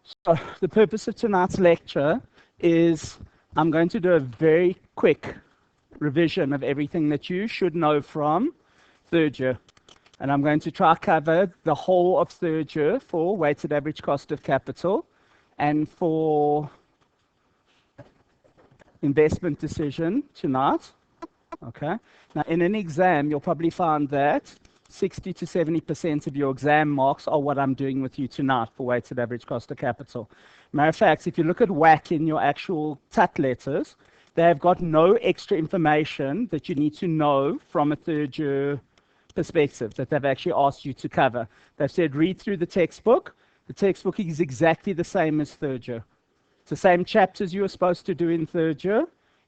So the purpose of tonight's lecture is I'm going to do a very quick revision of everything that you should know from third year. And I'm going to try to cover the whole of third year for weighted average cost of capital and for investment decision tonight. Okay. Now, in an exam, you'll probably find that 60 to 70% of your exam marks are what I'm doing with you tonight for weighted average cost of capital. Matter of fact, if you look at WACC in your actual TUT letters, they have got no extra information that you need to know from a third year perspective that they've actually asked you to cover. They've said read through the textbook. The textbook is exactly the same as third year. It's the same chapters you were supposed to do in third year.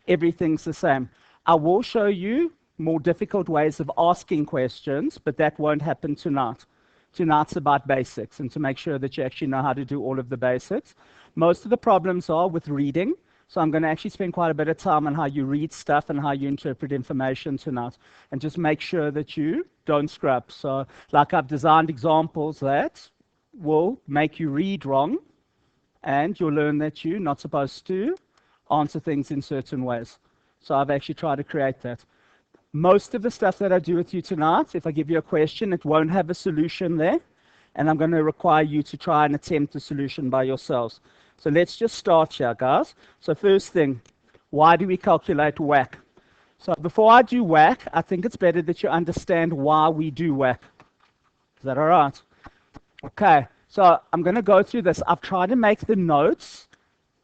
Everything's the same. I will show you more difficult ways of asking questions, but that won't happen tonight. Tonight's about basics and to make sure that you actually know how to do all of the basics. Most of the problems are with reading, so I'm going to actually spend quite a bit of time on how you read stuff and how you interpret information tonight, and just make sure that you don't scrub. So, like I've designed examples that will make you read wrong, and you'll learn that you're not supposed to answer things in certain ways. So I've actually tried to create that. Most of the stuff that I do with you tonight, if I give you a question, it won't have a solution there, and I'm going to require you to try and attempt a solution by yourselves. So let's just start here, guys. So first thing, why do we calculate WACC? So before I do WACC, I think it's better that you understand why we do WACC. Is that all right? Okay, so I'm going to go through this. I've tried to make the notes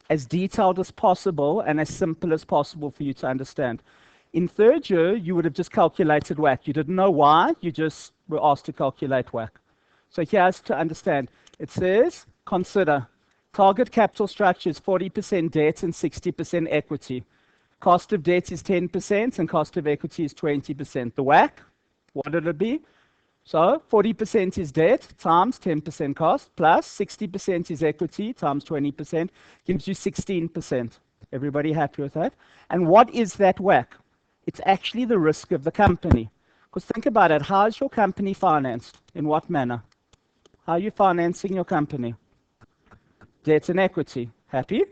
as detailed as possible and as simple as possible for you to understand. In third year, you would have just calculated WACC. You didn't know why, you just were asked to calculate WACC. So here's to understand. It says, consider, target capital structure is 40% debt and 60% equity. Cost of debt is 10% and cost of equity is 20%. The WACC, what did it be? So 40% is debt times 10% cost plus 60% is equity times 20% gives you 16%. Everybody happy with that? And what is that WACC? It's actually the risk of the company. Because think about it, how is your company financed? In what manner? How are you financing your company? Debt and equity. Happy?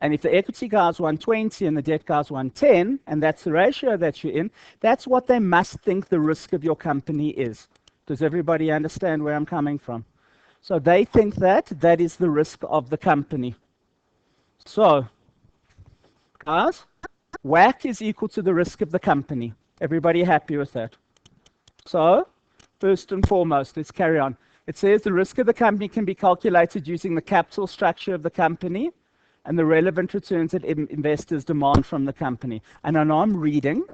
And if the equity guy's 120 and the debt guy's 110, and that's the ratio that you're in, that's what they must think the risk of your company is. Does everybody understand where I'm coming from? So they think that that is the risk of the company. So, guys, WACC is equal to the risk of the company. Everybody happy with that? So, first and foremost, let's carry on. It says the risk of the company can be calculated using the capital structure of the company and the relevant returns that investors demand from the company. And I know I'm reading,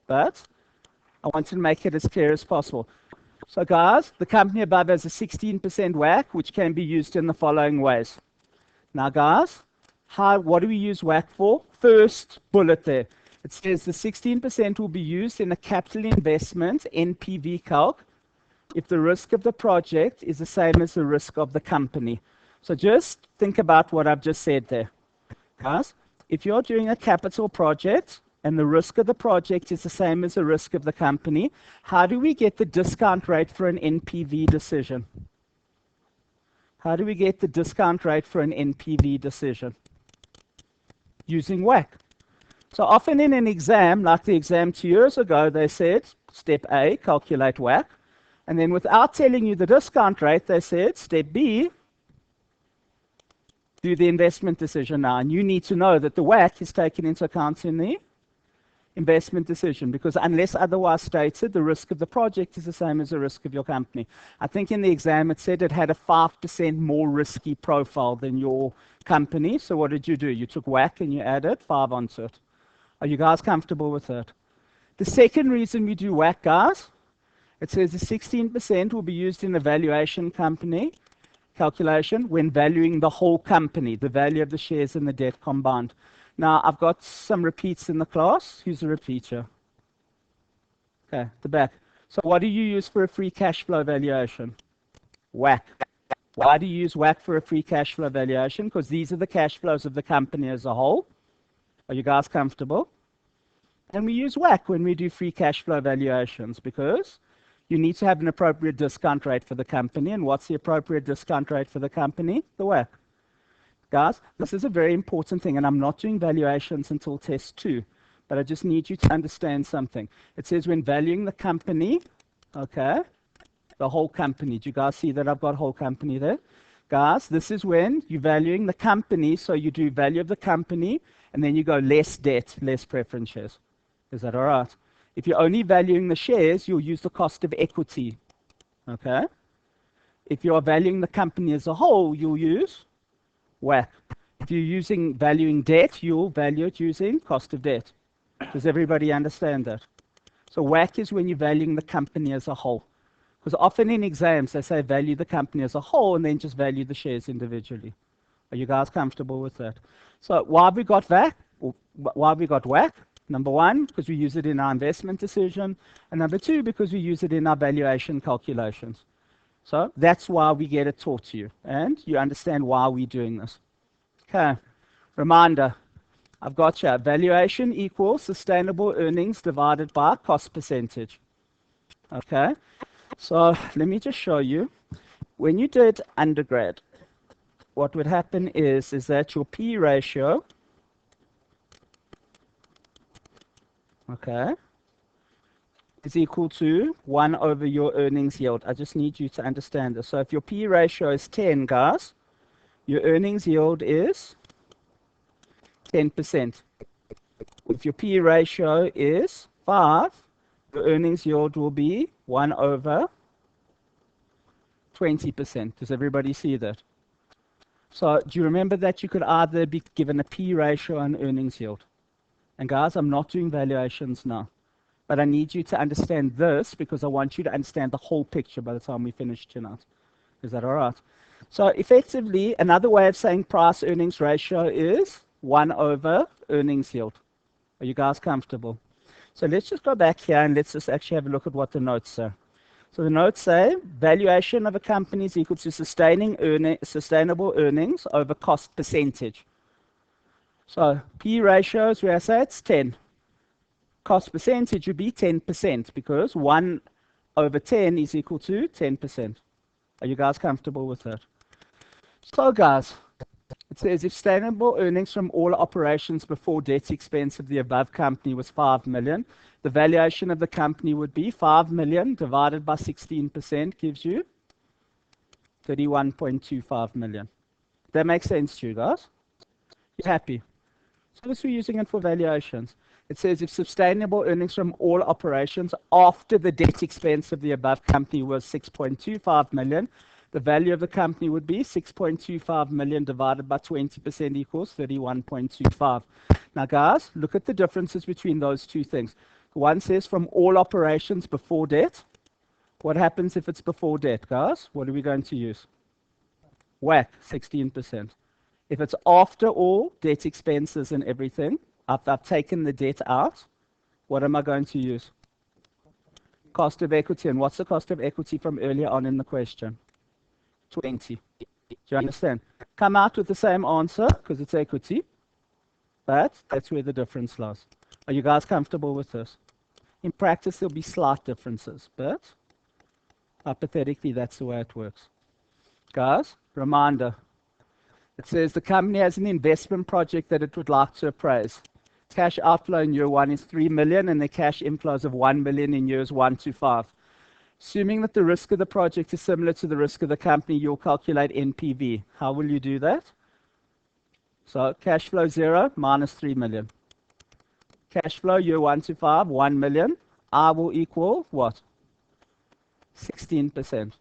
but I want to make it as clear as possible. So guys, the company above has a 16% WACC, which can be used in the following ways. Now guys, what do we use WACC for? First bullet there. It says the 16% will be used in a capital investment NPV calc if the risk of the project is the same as the risk of the company. So just think about what I've just said there. Guys, if you're doing a capital project and the risk of the project is the same as the risk of the company, how do we get the discount rate for an NPV decision? How do we get the discount rate for an NPV decision? Using WACC. So often in an exam, like the exam 2 years ago, they said, step A, calculate WACC. And then without telling you the discount rate, they said, step B, do the investment decision now. And you need to know that the WACC is taken into account in the investment decision, because unless otherwise stated, the risk of the project is the same as the risk of your company. I think in the exam it said it had a 5% more risky profile than your company. So what did you do? You took WACC and you added 5 onto it. Are you guys comfortable with that? The second reason we do WACC, guys, it says the 16% will be used in the valuation company calculation when valuing the whole company, the value of the shares and the debt combined. Now, I've got some repeats in the class. Who's a repeater? Okay, the back. So what do you use for a free cash flow valuation? WACC. Why do you use WACC for a free cash flow valuation? Because these are the cash flows of the company as a whole. Are you guys comfortable? And we use WACC when we do free cash flow valuations because you need to have an appropriate discount rate for the company. And what's the appropriate discount rate for the company? The WACC. Guys, this is a very important thing, and I'm not doing valuations until test 2, but I just need you to understand something. It says when valuing the company, okay, the whole company. Do you guys see that I've got whole company there? Guys, this is when you're valuing the company, so you do value of the company, and then you go less debt, less preference shares. Is that all right? If you're only valuing the shares, you'll use the cost of equity, okay? If you are valuing the company as a whole, you'll use WACC. If you're valuing debt, you'll value it using cost of debt. Does everybody understand that? So WACC is when you're valuing the company as a whole. Because often in exams, they say value the company as a whole and then just value the shares individually. Are you guys comfortable with that? So why have we got WACC? Why have we got WACC? Number one, because we use it in our investment decision. And number two, because we use it in our valuation calculations. So that's why we get it taught to you. And you understand why we're doing this. Okay. Reminder. I've got here. Valuation equals sustainable earnings divided by cost percentage. Okay. So let me just show you. When you did undergrad, what would happen is that your P ratio, okay, is equal to 1 over your earnings yield. I just need you to understand this. So if your P ratio is 10, guys, your earnings yield is 10%. If your P ratio is 5, your earnings yield will be 1 over 20%. Does everybody see that? So do you remember that you could either be given a P ratio and earnings yield? And guys, I'm not doing valuations now. But I need you to understand this because I want you to understand the whole picture by the time we finish tonight. Is that all right? So effectively, another way of saying price earnings ratio is 1 over earnings yield. Are you guys comfortable? So let's just go back here and let's just actually have a look at what the notes say. So the notes say valuation of a company is equal to sustainable earnings over cost percentage. So P ratios, where I say it's 10. Cost percentage would be 10% because 1 over 10 is equal to 10%. Are you guys comfortable with that? So guys, it says if sustainable earnings from all operations before debt expense of the above company was 5 million, the valuation of the company would be 5 million divided by 16% gives you 31.25 million. That makes sense to you guys? You happy? So this we're using it for valuations. It says if sustainable earnings from all operations after the debt expense of the above company was 6.25 million, the value of the company would be 6.25 million divided by 20% equals 31.25. Now guys, look at the differences between those two things. One says from all operations before debt. What happens if it's before debt, guys? What are we going to use? WACC, 16%. If it's after all debt expenses and everything, after I've taken the debt out, what am I going to use? Cost of equity. And what's the cost of equity from earlier on in the question? 20. Do you understand? Come out with the same answer because it's equity, but that's where the difference lies. Are you guys comfortable with this? In practice, there'll be slight differences, but hypothetically, that's the way it works. Guys, reminder. It says the company has an investment project that it would like to appraise. Cash outflow in year 1 is 3 million and the cash inflows of 1 million in years 1 to 5. Assuming that the risk of the project is similar to the risk of the company, you'll calculate NPV. How will you do that? So cash flow 0 minus 3 million. Cash flow year 1 to 5, 1 million. I will equal what? 16%.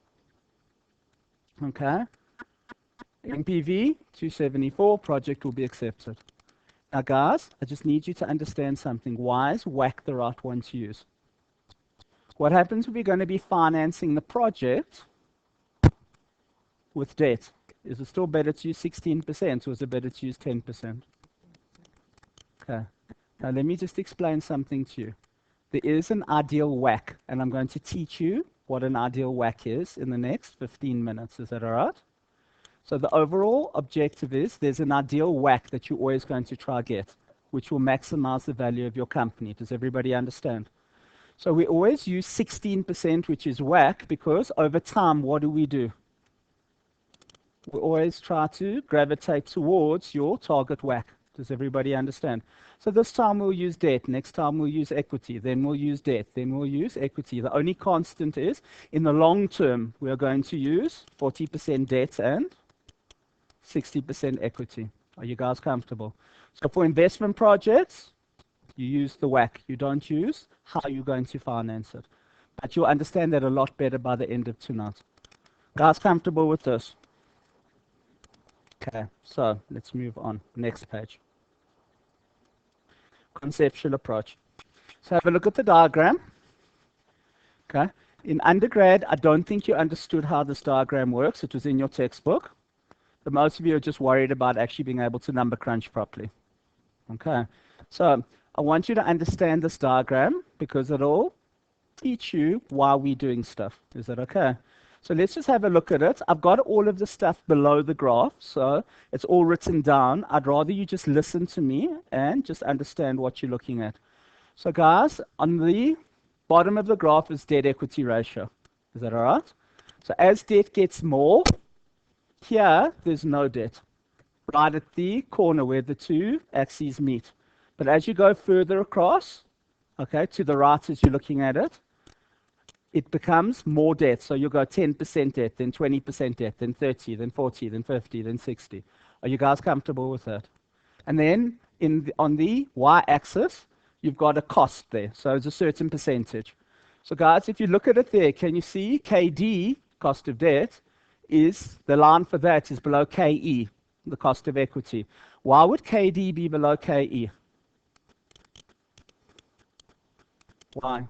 Okay. NPV 274, project will be accepted. Now guys, I just need you to understand something. Why is WACC the right one to use? What happens if we're going to be financing the project with debt? Is it still better to use 16% or is it better to use 10%? Okay. Now let me just explain something to you. There is an ideal WACC, and I'm going to teach you what an ideal WACC is in the next 15 minutes. Is that all right? So the overall objective is there's an ideal WACC that you're always going to try get, which will maximize the value of your company. Does everybody understand? So we always use 16%, which is WACC, because over time, what do? we always try to gravitate towards your target WACC. Does everybody understand? So this time we'll use debt, next time we'll use equity, then we'll use debt, then we'll use equity. The only constant is, in the long term, we are going to use 40% debt and 60% equity. Are you guys comfortable? So for investment projects, you use the WACC. You don't use how you're going to finance it. But you'll understand that a lot better by the end of tonight. Guys comfortable with this? Okay, so let's move on. Next page. Conceptual approach. So have a look at the diagram. Okay. In undergrad, I don't think you understood how this diagram works. It was in your textbook. But most of you are just worried about actually being able to number crunch properly. Okay. So I want you to understand this diagram because it'll teach you why we're doing stuff. Is that okay? So let's just have a look at it. I've got all of the stuff below the graph, so it's all written down. I'd rather you just listen to me and just understand what you're looking at. So guys, on the bottom of the graph is debt equity ratio. Is that all right? So as debt gets more, here there's no debt. Right at the corner where the two axes meet. But as you go further across, okay, to the right as you're looking at it, it becomes more debt. So you'll go 10% debt, then 20% debt, then 30, then 40, then 50, then 60. Are you guys comfortable with that? And then on the y-axis, you've got a cost there. So it's a certain percentage. So guys, if you look at it there, can you see KD, cost of debt, is the line for that is below KE, the cost of equity. Why would KD be below KE? Why?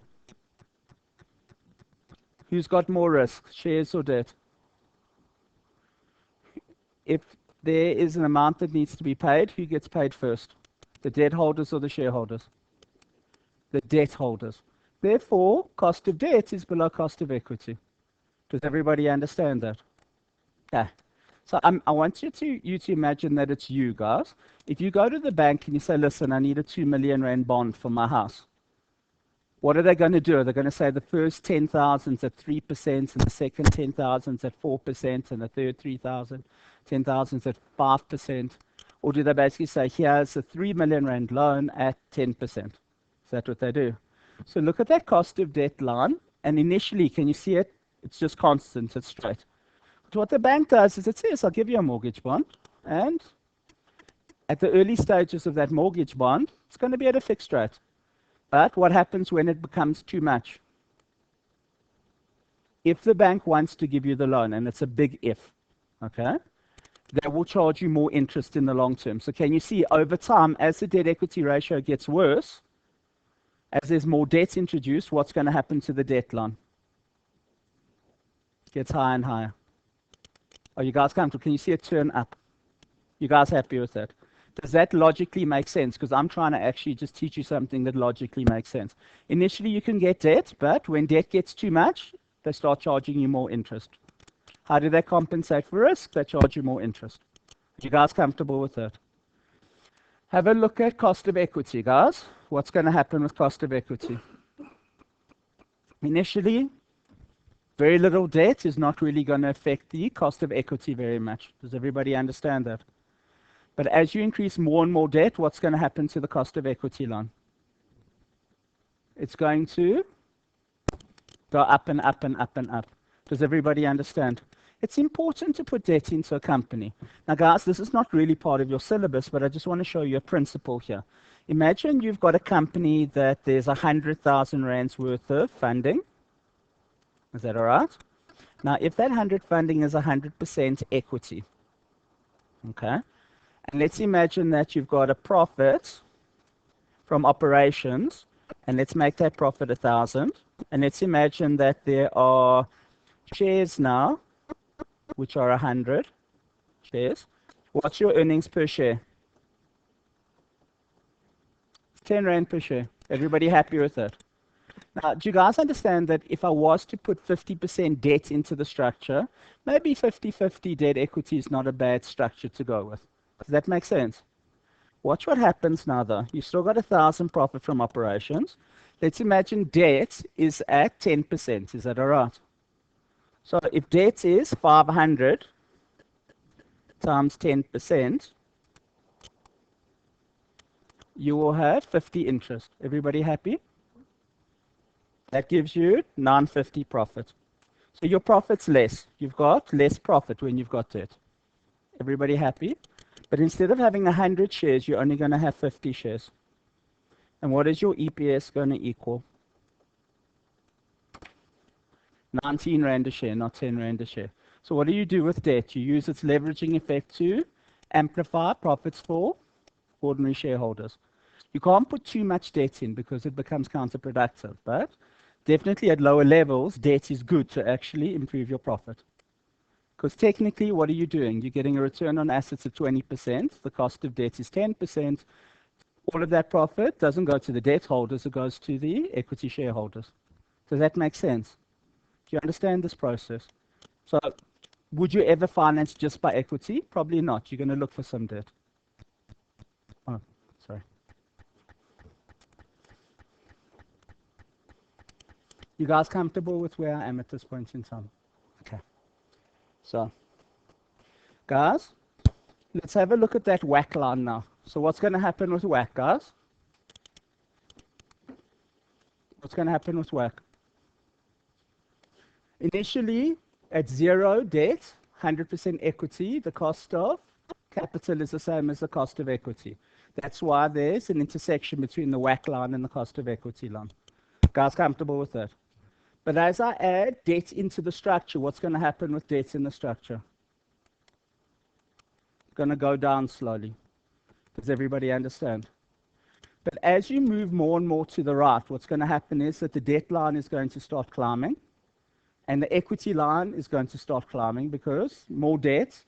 Who's got more risk, shares or debt? If there is an amount that needs to be paid, who gets paid first? The debt holders or the shareholders? The debt holders. Therefore, cost of debt is below cost of equity. Does everybody understand that? Okay. So I want you to imagine that it's you guys. If you go to the bank and you say, listen, I need a 2 million rand bond for my house. What are they going to do? They're going to say the first 10,000 is at 3%, and the second 10,000 is at 4%, and the third 10,000 is at 5%. Or do they basically say, here's a 3 million rand loan at 10%? Is that what they do? So look at that cost of debt line, and initially, can you see it? It's just constant, it's straight. But what the bank does is it says, I'll give you a mortgage bond, and at the early stages of that mortgage bond, it's going to be at a fixed rate. But what happens when it becomes too much? If the bank wants to give you the loan, and it's a big if, okay, they will charge you more interest in the long term. So can you see over time, as the debt equity ratio gets worse, as there's more debt introduced, what's going to happen to the debt line? It gets higher and higher. Are you guys comfortable? Can you see it turn up? You guys happy with that? Does that logically make sense? Because I'm trying to actually just teach you something that logically makes sense. Initially, you can get debt, but when debt gets too much, they start charging you more interest. How do they compensate for risk? They charge you more interest. Are you guys comfortable with that? Have a look at cost of equity, guys. What's going to happen with cost of equity? Initially, very little debt is not really going to affect the cost of equity very much. Does everybody understand that? But as you increase more and more debt, what's going to happen to the cost of equity line? It's going to go up and up and up and up. Does everybody understand? It's important to put debt into a company. Now, guys, this is not really part of your syllabus, but I just want to show you a principle here. Imagine you've got a company that there's 100,000 rands worth of funding. Is that all right? Now, if that 100 funding is 100% equity, okay? And let's imagine that you've got a profit from operations, and let's make that profit 1,000. And let's imagine that there are shares now, which are 100 shares. What's your earnings per share? 10 rand per share. Everybody happy with that? Now, do you guys understand that if I was to put 50% debt into the structure, maybe 50-50 debt equity is not a bad structure to go with? Does that make sense? Watch what happens now, though. You've still got 1,000 profit from operations. Let's imagine debt is at 10%. Is that all right? So if debt is 500, times 10%, you will have 50 interest. Everybody happy? That gives you 950 profit. So your profit's less. You've got less profit when you've got debt. Everybody happy? But instead of having 100 shares, you're only going to have 50 shares. And what is your EPS going to equal? 19 Rand a share, not 10 Rand a share. So what do you do with debt? You use its leveraging effect to amplify profits for ordinary shareholders. You can't put too much debt in because it becomes counterproductive. But definitely at lower levels, debt is good to actually improve your profit. Because technically, what are you doing? You're getting a return on assets of 20%. The cost of debt is 10%. All of that profit doesn't go to the debt holders, it goes to the equity shareholders. Does that make sense? Do you understand this process? So would you ever finance just by equity? Probably not. You're going to look for some debt. Oh, sorry. You guys comfortable with where I am at this point in time? Okay. So, guys, let's have a look at that WACC line now. So what's going to happen with WACC, guys? What's going to happen with WACC? Initially, at zero debt, 100% equity, the cost of capital is the same as the cost of equity. That's why there's an intersection between the WACC line and the cost of equity line. Guys comfortable with that? But as I add debt into the structure, what's going to happen with debt in the structure? It's going to go down slowly. Does everybody understand? But as you move more and more to the right, what's going to happen is that the debt line is going to start climbing, and the equity line is going to start climbing because more debt,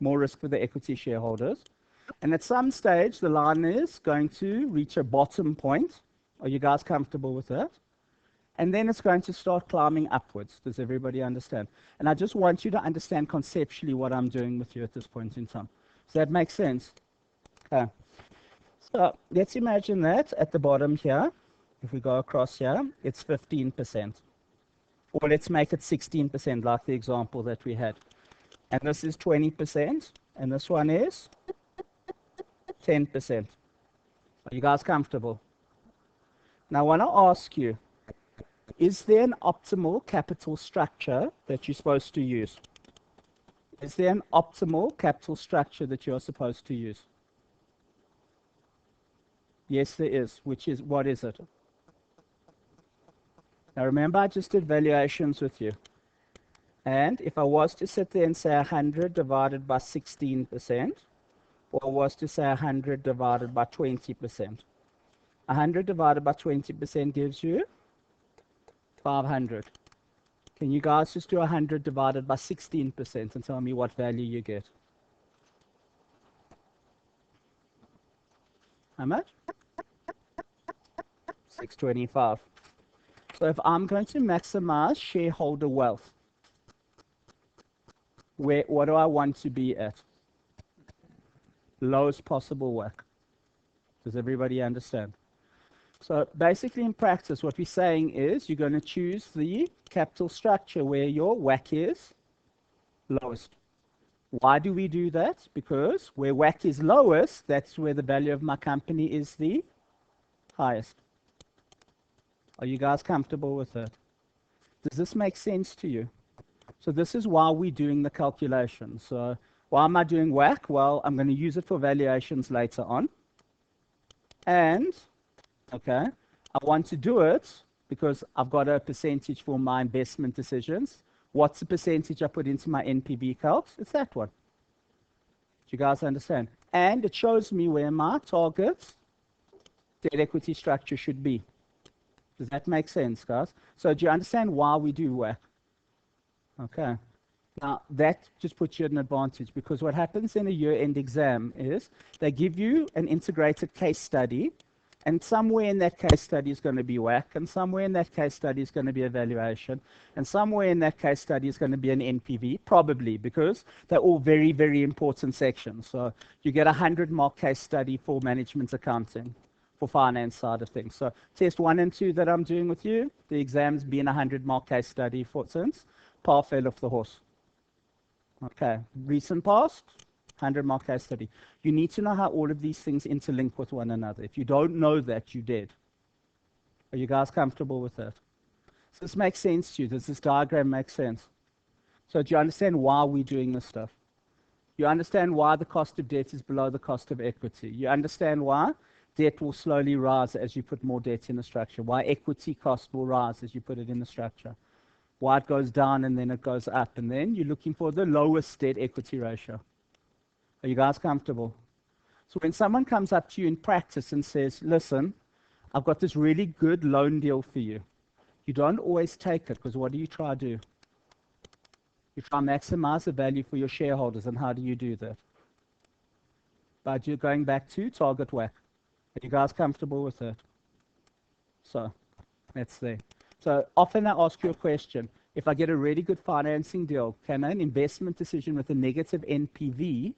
more risk for the equity shareholders. And at some stage, the line is going to reach a bottom point. Are you guys comfortable with that? And then it's going to start climbing upwards. Does everybody understand? And I just want you to understand conceptually what I'm doing with you at this point in time. Does that make sense? Okay. So let's imagine that at the bottom here, if we go across here, it's 15%. Or let's make it 16%, like the example that we had. And this is 20%, and this one is 10%. Are you guys comfortable? Now, I want to ask you, is there an optimal capital structure that you're supposed to use? Is there an optimal capital structure that you're supposed to use? Yes, there is. Which is, what is it? Now remember, I just did valuations with you. And if I was to sit there and say 100 divided by 16%, or I was to say 100 divided by 20%, 100 divided by 20% gives you 500. Can you guys just do 100 divided by 16% and tell me what value you get? How much? 625. So if I'm going to maximize shareholder wealth, what do I want to be at? Lowest possible WACC. Does everybody understand? So basically in practice, what we're saying is you're going to choose the capital structure where your WACC is lowest. Why do we do that? Because where WACC is lowest, that's where the value of my company is the highest. Are you guys comfortable with that? Does this make sense to you? So this is why we're doing the calculation. So why am I doing WACC? Well, I'm going to use it for valuations later on. And, okay, I want to do it because I've got a percentage for my investment decisions. What's the percentage I put into my NPV calcs? It's that one. Do you guys understand? And it shows me where my target debt equity structure should be. Does that make sense, guys? So do you understand why we do WACC? Okay. Now, that just puts you at an advantage because what happens in a year-end exam is they give you an integrated case study, and somewhere in that case study is going to be WACC, and somewhere in that case study is going to be a valuation, and somewhere in that case study is going to be an NPV, probably, because they're all very, very important sections. So you get a 100-mark case study for management accounting, for finance side of things. So test 1 and 2 that I'm doing with you, the exams being a 100-mark case study, for instance, Pa fell off the horse. Okay, recent past, 100 mark case study. You need to know how all of these things interlink with one another. If you don't know that, you're dead. Are you guys comfortable with that? Does this make sense to you? Does this diagram make sense? So do you understand why we're doing this stuff? You understand why the cost of debt is below the cost of equity. You understand why debt will slowly rise as you put more debt in the structure. Why equity cost will rise as you put it in the structure. Why it goes down and then it goes up. And then you're looking for the lowest debt equity ratio. Are you guys comfortable? So when someone comes up to you in practice and says, listen, I've got this really good loan deal for you. You don't always take it, because what do you try to do? You try to maximize the value for your shareholders. And how do you do that? By going back to target WACC. Are you guys comfortable with that? So that's there. So often I ask you a question. If I get a really good financing deal, can an investment decision with a negative NPV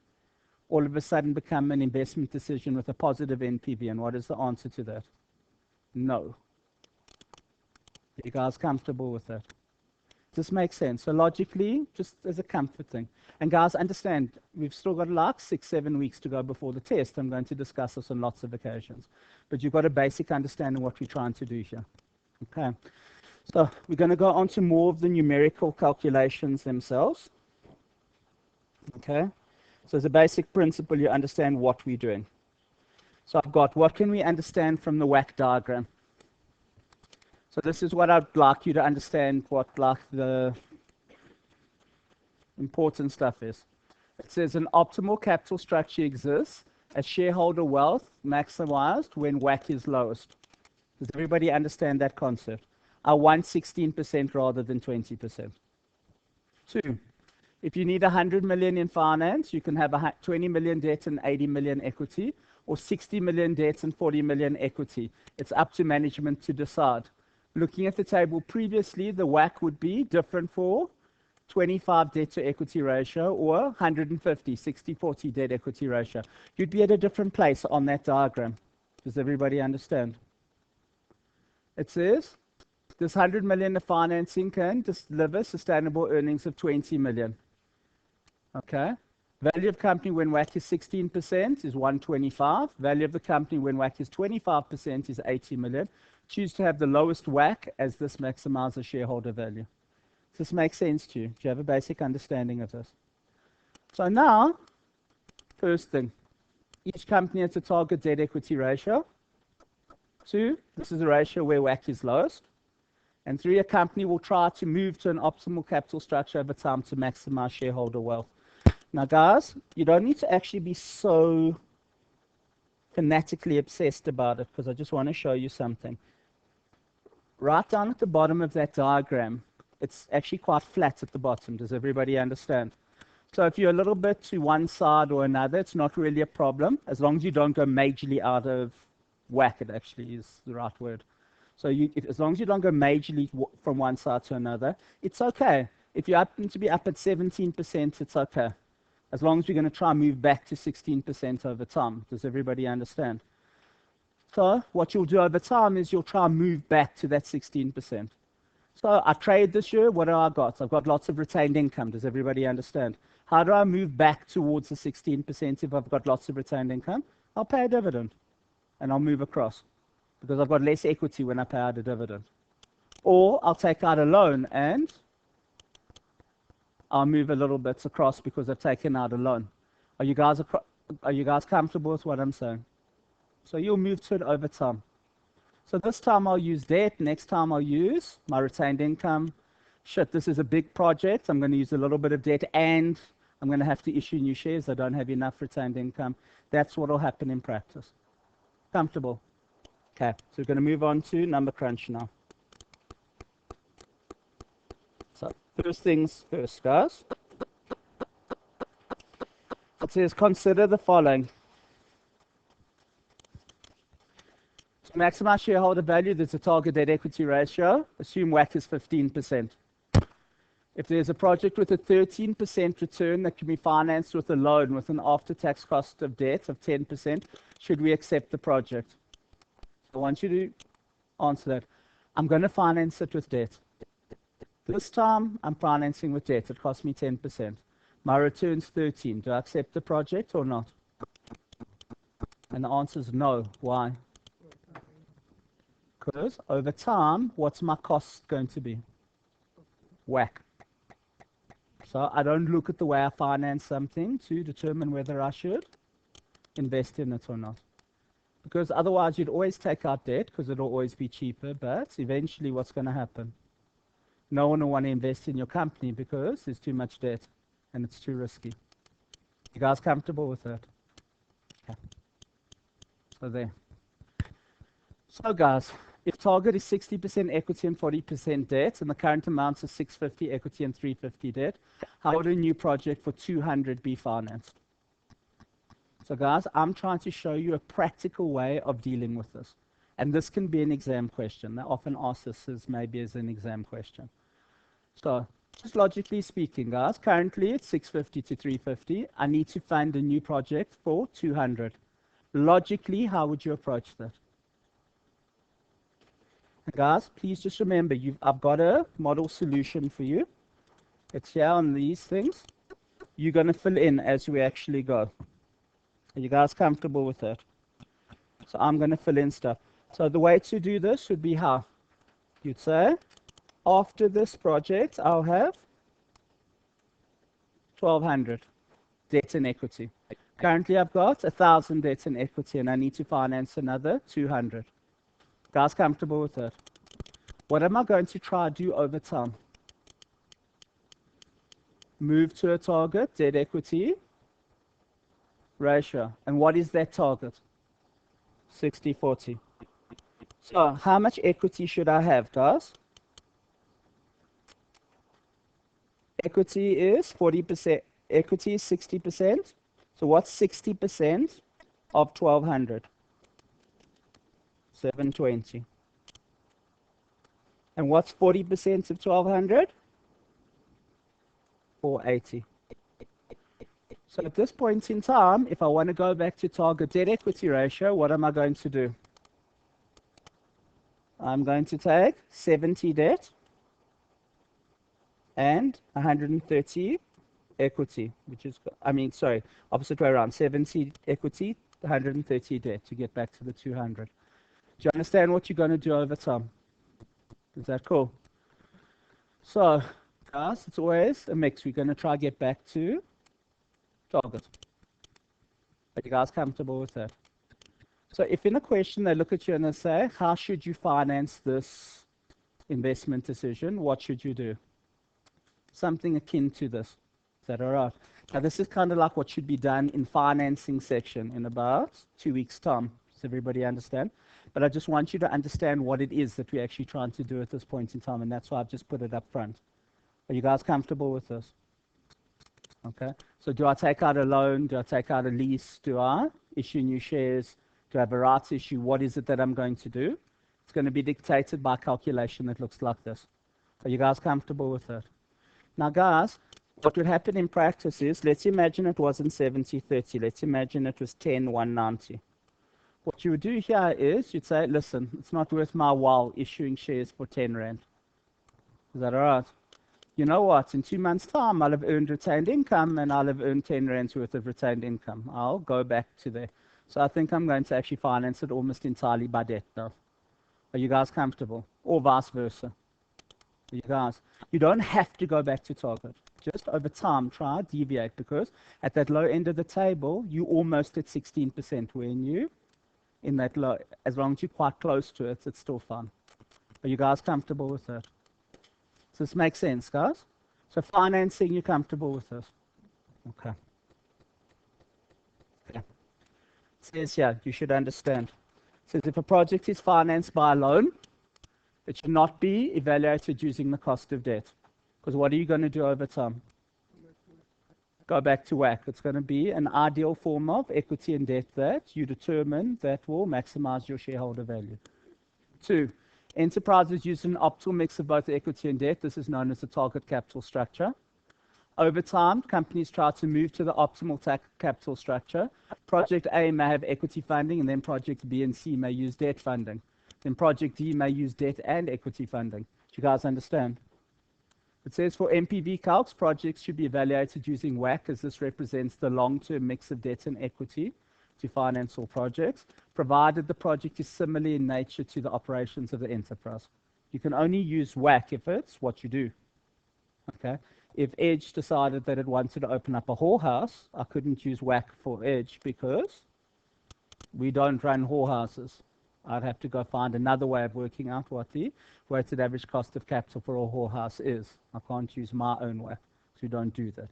all of a sudden become an investment decision with a positive NPV? And what is the answer to that? No. Are you guys comfortable with that? Does this make sense? So logically, just as a comfort thing. And guys, understand, we've still got like 6-7 weeks to go before the test. I'm going to discuss this on lots of occasions. But you've got a basic understanding what we're trying to do here. Okay. So we're going to go on to more of the numerical calculations themselves. Okay. So as a basic principle, you understand what we're doing. So I've got, what can we understand from the WACC diagram? So this is what I'd like you to understand, what like the important stuff is. It says an optimal capital structure exists as shareholder wealth maximized when WACC is lowest. Does everybody understand that concept? I want 16% rather than 20%. 2, if you need 100 million in finance, you can have 20 million debt and 80 million equity, or 60 million debt and 40 million equity. It's up to management to decide. Looking at the table previously, the WACC would be different for 25 debt to equity ratio or 150, 60-40 debt equity ratio. You'd be at a different place on that diagram. Does everybody understand? It says this 100 million of financing can deliver sustainable earnings of 20 million. Okay. Value of company when WACC is 16% is 125. Value of the company when WACC is 25% is 80 million. Choose to have the lowest WACC as this maximizes shareholder value. Does this make sense to you? Do you have a basic understanding of this? So now, first thing, each company has a target debt equity ratio. 2, this is the ratio where WACC is lowest. And 3, a company will try to move to an optimal capital structure over time to maximize shareholder wealth. Now guys, you don't need to actually be so fanatically obsessed about it, because I just want to show you something. Right down at the bottom of that diagram, it's actually quite flat at the bottom. Does everybody understand? So if you're a little bit to one side or another, it's not really a problem, as long as you don't go majorly out of whack. It actually is the right word. So as long as you don't go majorly from one side to another, it's okay. If you happen to be up at 17%, it's okay. As long as we're going to try and move back to 16% over time. Does everybody understand? So what you'll do over time is you'll try and move back to that 16%. So I trade this year, what do I got? I've got lots of retained income. Does everybody understand? How do I move back towards the 16% if I've got lots of retained income? I'll pay a dividend and I'll move across because I've got less equity when I pay out a dividend. Or I'll take out a loan and I'll move a little bit across because I've taken out a loan. Are you guys comfortable with what I'm saying? So you'll move to it over time. So this time I'll use debt. Next time I'll use my retained income. Shit, this is a big project. I'm going to use a little bit of debt and I'm going to have to issue new shares. I don't have enough retained income. That's what will happen in practice. Comfortable? Okay, so we're going to move on to number crunch now. So first things first, guys. It says consider the following. To maximize shareholder value, there's a target debt equity ratio. Assume WACC is 15%. If there's a project with a 13% return that can be financed with a loan with an after-tax cost of debt of 10%, should we accept the project? I want you to answer that. I'm going to finance it with debt. This time, I'm financing with debt. It costs me 10%. My return's 13. Do I accept the project or not? And the answer is no. Why? Because over time, what's my cost going to be? WACC. So I don't look at the way I finance something to determine whether I should invest in it or not. Because otherwise you'd always take out debt because it'll always be cheaper, but eventually what's going to happen? No one will want to invest in your company because there's too much debt and it's too risky. You guys comfortable with that? Okay. So there. So guys, if target is 60% equity and 40% debt, and the current amount is 650 equity and 350 debt, how would a new project for 200 be financed? So guys, I'm trying to show you a practical way of dealing with this. And this can be an exam question. They often ask this as maybe as an exam question. So just logically speaking, guys, currently it's 650 to 350. I need to find a new project for 200. Logically, how would you approach that? Guys, please just remember, I've got a model solution for you. It's here on these things. You're going to fill in as we actually go. Are you guys comfortable with that? So I'm going to fill in stuff. So the way to do this would be how? You'd say, after this project, I'll have 1,200 debt and equity. Currently, I've got 1,000 debt and equity, and I need to finance another 200. Guys, comfortable with that? What am I going to try to do over time? Move to a target, debt equity ratio. And what is that target? 60-40. So how much equity should I have, guys? Equity is 40%. Equity is 60%. So what's 60% of 1,200? 720. And what's 40% of 1,200? 480. So at this point in time, if I want to go back to target debt equity ratio, what am I going to do? I'm going to take 70 debt and 130 equity, which is, opposite way around, 70 equity, 130 debt to get back to the 200. Do you understand what you're going to do over time? Is that cool? So, guys, it's always a mix. We're going to try to get back to target. Are you guys comfortable with that? So if in a question they look at you and they say, how should you finance this investment decision? What should you do? Something akin to this. Is that all right? Now, this is kind of like what should be done in financing section in about 2 weeks' time. Does everybody understand? But I just want you to understand what it is that we're actually trying to do at this point in time, and that's why I've just put it up front. Are you guys comfortable with this? Okay. So do I take out a loan? Do I take out a lease? Do I issue new shares? Do I have a rights issue? What is it that I'm going to do? It's going to be dictated by a calculation that looks like this. Are you guys comfortable with that? Now, guys, what would happen in practice is, let's imagine it wasn't 70-30. Let's imagine it was 10-190. What you would do here is you'd say, listen, it's not worth my while issuing shares for 10 Rand. Is that all right? You know what? In 2 months' time, I'll have earned retained income and I'll have earned 10 Rand's worth of retained income. I'll go back to there. So I think I'm going to actually finance it almost entirely by debt now. Are you guys comfortable? Or vice versa? Are you guys? You don't have to go back to target. Just over time, try deviate, because at that low end of the table, you almost at 16% when you in that low. As long as you're quite close to it, it's still fun. Are you guys comfortable with that? Does this make sense, guys? So financing, you're comfortable with this? Okay. Okay. It says here, you should understand. It says if a project is financed by a loan, it should not be evaluated using the cost of debt. Because what are you going to do over time? Go back to WACC. It's going to be an ideal form of equity and debt that you determine that will maximize your shareholder value. 2, enterprises use an optimal mix of both equity and debt. This is known as the target capital structure. Over time, companies try to move to the optimal capital structure. Project A may have equity funding, and then project B and C may use debt funding. Then project D may use debt and equity funding. Do you guys understand? It says for MPV calcs, projects should be evaluated using WACC, as this represents the long-term mix of debt and equity to finance all projects, provided the project is similar in nature to the operations of the enterprise. You can only use WACC if it's what you do. Okay. If Edge decided that it wanted to open up a whorehouse, I couldn't use WACC for Edge because we don't run whorehouses. I'd have to go find another way of working out what the weighted average cost of capital for a whorehouse is. I can't use my own WACC, so we don't do that.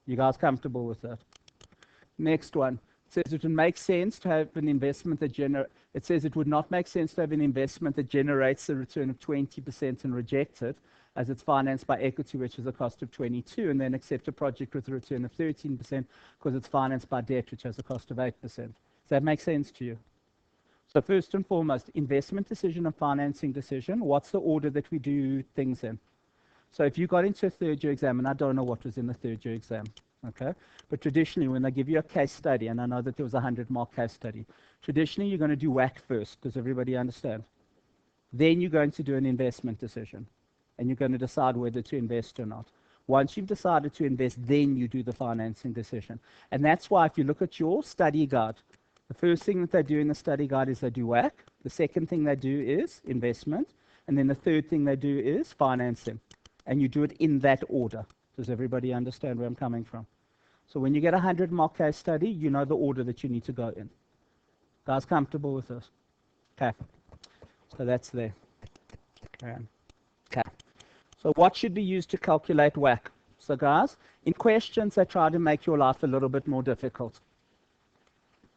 You guys comfortable with that? Next one. It says it would make sense to have an investment that it says it would not make sense to have an investment that generates a return of 20% and reject it, as it's financed by equity, which is a cost of 22, and then accept a project with a return of 13% because it's financed by debt, which has a cost of 8%. Does that make sense to you? So first and foremost, investment decision and financing decision, what's the order that we do things in? So if you got into a third year exam, and I don't know what was in the third year exam, okay? But traditionally, when they give you a case study, and I know that there was a 100-mark case study, traditionally you're going to do WACC first. Does everybody understand? Then you're going to do an investment decision, and you're going to decide whether to invest or not. Once you've decided to invest, then you do the financing decision. And that's why if you look at your study guide, the first thing that they do in the study guide is they do WACC. The second thing they do is investment. And then the third thing they do is financing. And you do it in that order. Does everybody understand where I'm coming from? So when you get a 100-mark case study, you know the order that you need to go in. Guys comfortable with this? Okay. So that's there. Okay. So what should be used to calculate WACC? So guys, in questions, they try to make your life a little bit more difficult.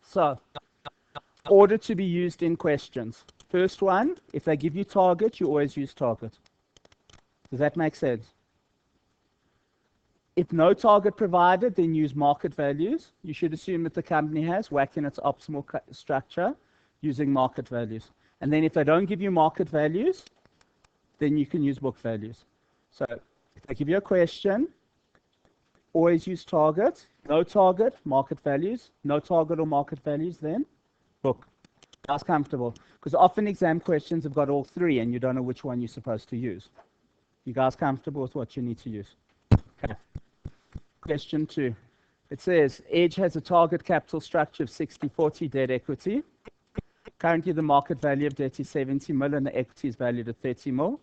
So, order to be used in questions. First one, if they give you target, you always use target. Does that make sense? If no target provided, then use market values. You should assume that the company has WACC in its optimal structure using market values. And then if they don't give you market values, then you can use book values. So if they give you a question, always use target. No target, market values. No target or market values, then book. That's comfortable. Because often exam questions have got all three and you don't know which one you're supposed to use. You guys comfortable with what you need to use? Okay. Question 2. It says, Edge has a target capital structure of 60-40 debt equity. Currently, the market value of debt is 70 million and the equity is valued at 30 million.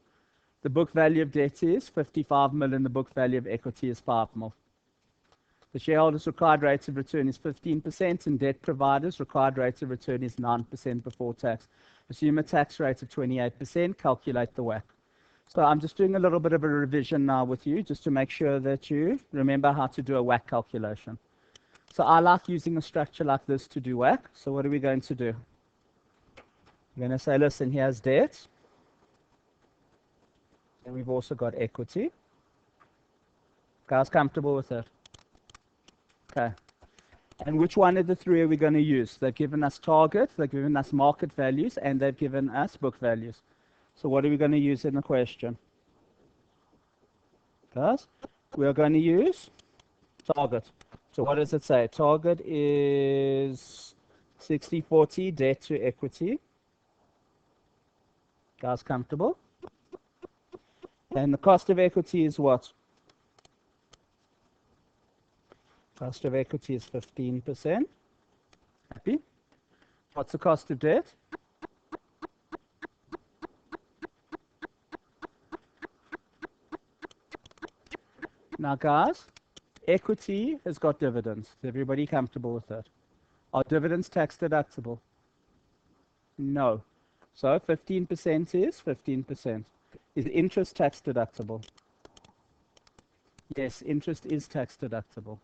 The book value of debt is 55 million, the book value of equity is 5 million. The shareholders' required rate of return is 15% and debt providers' required rate of return is 9% before tax. Assume a tax rate of 28%, calculate the WACC. So I'm just doing a little bit of a revision now with you, just to make sure that you remember how to do a WACC calculation. So I like using a structure like this to do WACC. So what are we going to do? We're going to say, listen, here's debt. And we've also got equity. Guys comfortable with it? Okay. And which one of the three are we going to use? They've given us target, they've given us market values, and they've given us book values. So what are we going to use in the question? Guys, we are going to use target. So what does it say? Target is 60-40 debt to equity. Guys comfortable? And the cost of equity is what? Cost of equity is 15%. Happy? What's the cost of debt? Now guys, equity has got dividends. Is everybody comfortable with that? Are dividends tax deductible? No. So 15% is 15%. Is interest tax deductible? Yes, interest is tax deductible.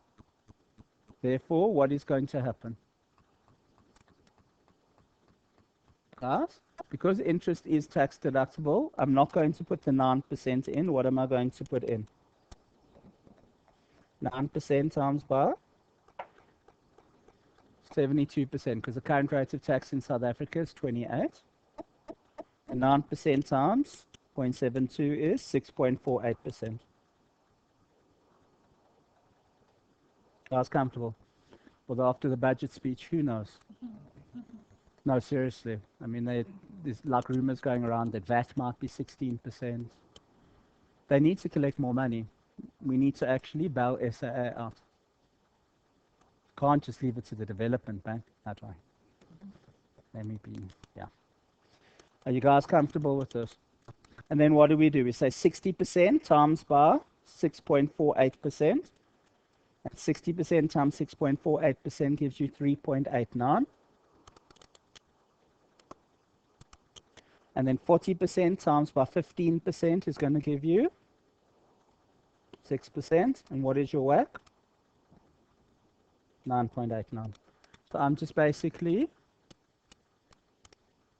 Therefore, what is going to happen? Guys, because interest is tax deductible, I'm not going to put the 9% in. What am I going to put in? 9% times by 72%, because the current rate of tax in South Africa is 28. And 9% times 0.72 is 6.48%. Guys comfortable? Although after the budget speech, who knows? No, seriously. I mean, there's like rumors going around that VAT might be 16%. They need to collect more money. We need to actually bail SAA out. Can't just leave it to the development bank that way. Let me be, yeah. Are you guys comfortable with this? And then what do? We say 60% times by 6.48%. And 60% times 6.48% gives you 3.89. And then 40% times by 15% is going to give you 6%. And what is your WACC? 9.89. So I'm just basically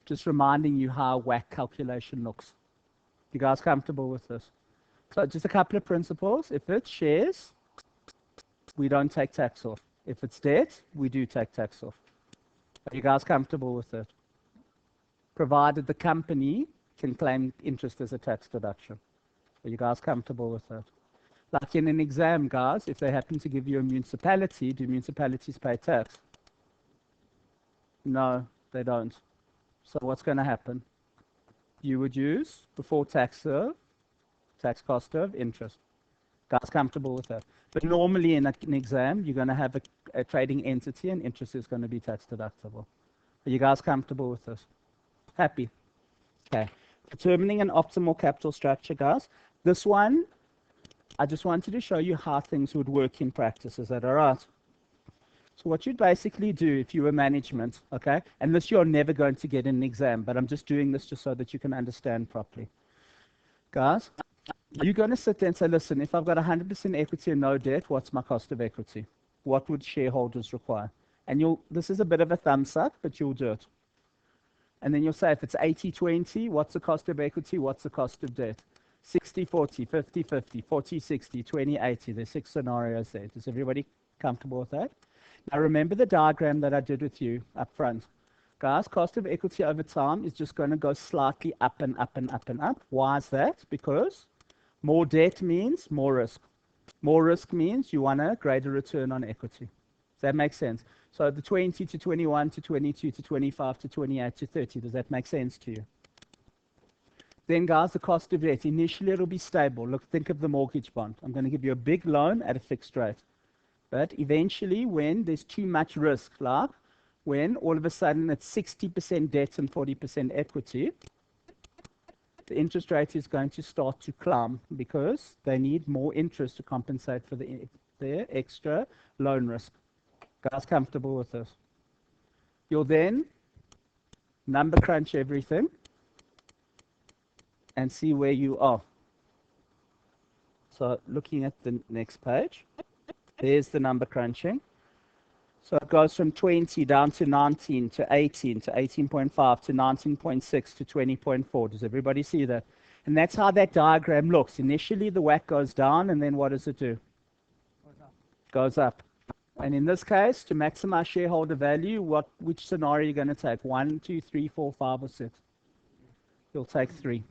just reminding you how WACC calculation looks. You guys comfortable with this? So just a couple of principles. If it's shares, we don't take tax off. If it's debt, we do take tax off. Are you guys comfortable with it? Provided the company can claim interest as a tax deduction. Are you guys comfortable with that? Like in an exam, guys, if they happen to give you a municipality, do municipalities pay tax? No, they don't. So what's going to happen? You would use before tax cost of interest. Guys comfortable with that? But normally in an exam, you're going to have a trading entity and interest is going to be tax deductible. Are you guys comfortable with this? Happy? Okay. Determining an optimal capital structure, guys. This one, I just wanted to show you how things would work in practice. Is that all right? So what you'd basically do if you were management, okay, and this you're never going to get in an exam, but I'm just doing this just so that you can understand properly. Guys, you're going to sit there and say, listen, if I've got 100% equity and no debt, what's my cost of equity? What would shareholders require? And this is a bit of a thumbs up, but you'll do it. And then you'll say, if it's 80-20, what's the cost of equity? What's the cost of debt? 60-40, 50-50, 40-60, 20-80. There's 6 scenarios there. Is everybody comfortable with that? Now remember the diagram that I did with you up front. Guys, cost of equity over time is just going to go slightly up and up and up and up. Why is that? Because more debt means more risk. More risk means you want a greater return on equity. Does that make sense? So the 20 to 21 to 22 to 25 to 28 to 30, does that make sense to you? Then guys, the cost of debt, initially it'll be stable. Look, think of the mortgage bond. I'm going to give you a big loan at a fixed rate. But eventually when there's too much risk, like when all of a sudden it's 60% debt and 40% equity, the interest rate is going to start to climb because they need more interest to compensate for their extra loan risk. Guys comfortable with this? You'll then number crunch everything and see where you are. So looking at the next page, there's the number crunching. So it goes from 20 down to 19 to 18 to 18.5 to 19.6 to 20.4. Does everybody see that? And that's how that diagram looks. Initially the WACC goes down and then what does it do? Goes up. And in this case, to maximize shareholder value, which scenario are you going to take? 1, 2, 3, 4, 5, or 6? You'll take 3.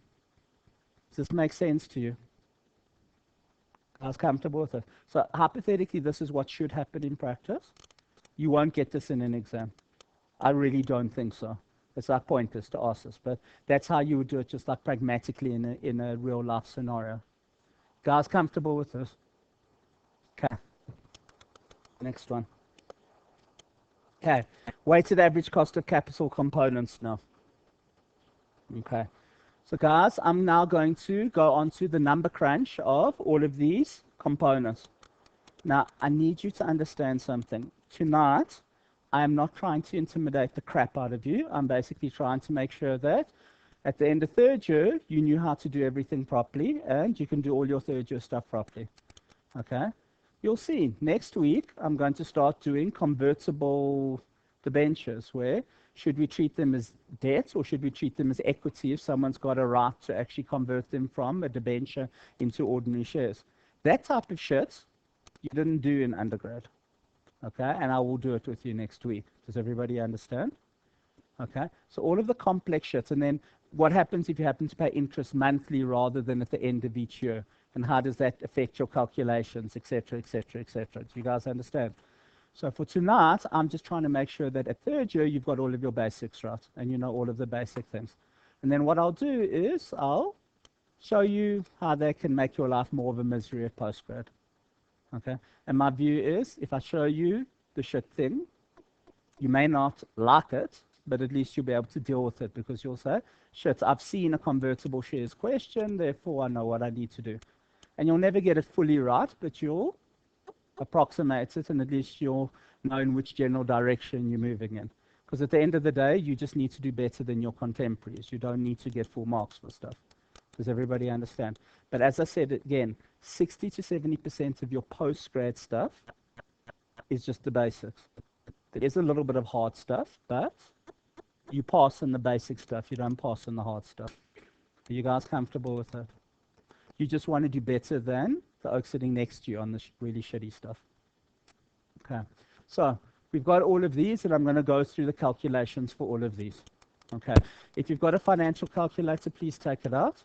Does this make sense to you? I was comfortable with it. So hypothetically, this is what should happen in practice. You won't get this in an exam. I really don't think so. It's like pointless to ask this, but that's how you would do it, just like pragmatically in a real life scenario. Guys comfortable with this? Okay. Next one. Okay. Weighted average cost of capital components now. Okay. So guys, I'm now going to go on to the number crunch of all of these components. Now, I need you to understand something. Tonight, I am not trying to intimidate the crap out of you. I'm basically trying to make sure that at the end of third year, you knew how to do everything properly and you can do all your third year stuff properly. Okay? You'll see. Next week, I'm going to start doing convertible debentures where should we treat them as debt or should we treat them as equity if someone's got a right to actually convert them from a debenture into ordinary shares? That type of shit you didn't do in undergrad. Okay, and I will do it with you next week. Does everybody understand? Okay, so all of the complex shit, and then what happens if you happen to pay interest monthly rather than at the end of each year? And how does that affect your calculations, etc., etc., etc.? Do you guys understand? So for tonight, I'm just trying to make sure that at third year, you've got all of your basics right, and you know all of the basic things. And then what I'll do is I'll show you how they can make your life more of a misery at postgrad. Okay? And my view is, if I show you the shit thing, you may not like it, but at least you'll be able to deal with it because you'll say, shit, I've seen a convertible shares question, therefore I know what I need to do. And you'll never get it fully right, but you'll approximate it, and at least you'll know in which general direction you're moving in. Because at the end of the day, you just need to do better than your contemporaries. You don't need to get full marks for stuff. Does everybody understand? But as I said again, 60 to 70% of your post-grad stuff is just the basics. There is a little bit of hard stuff, but you pass in the basic stuff. You don't pass in the hard stuff. Are you guys comfortable with that? You just want to do better than the oak sitting next to you on the really shitty stuff. Okay. So we've got all of these, and I'm going to go through the calculations for all of these. Okay. If you've got a financial calculator, please take it out.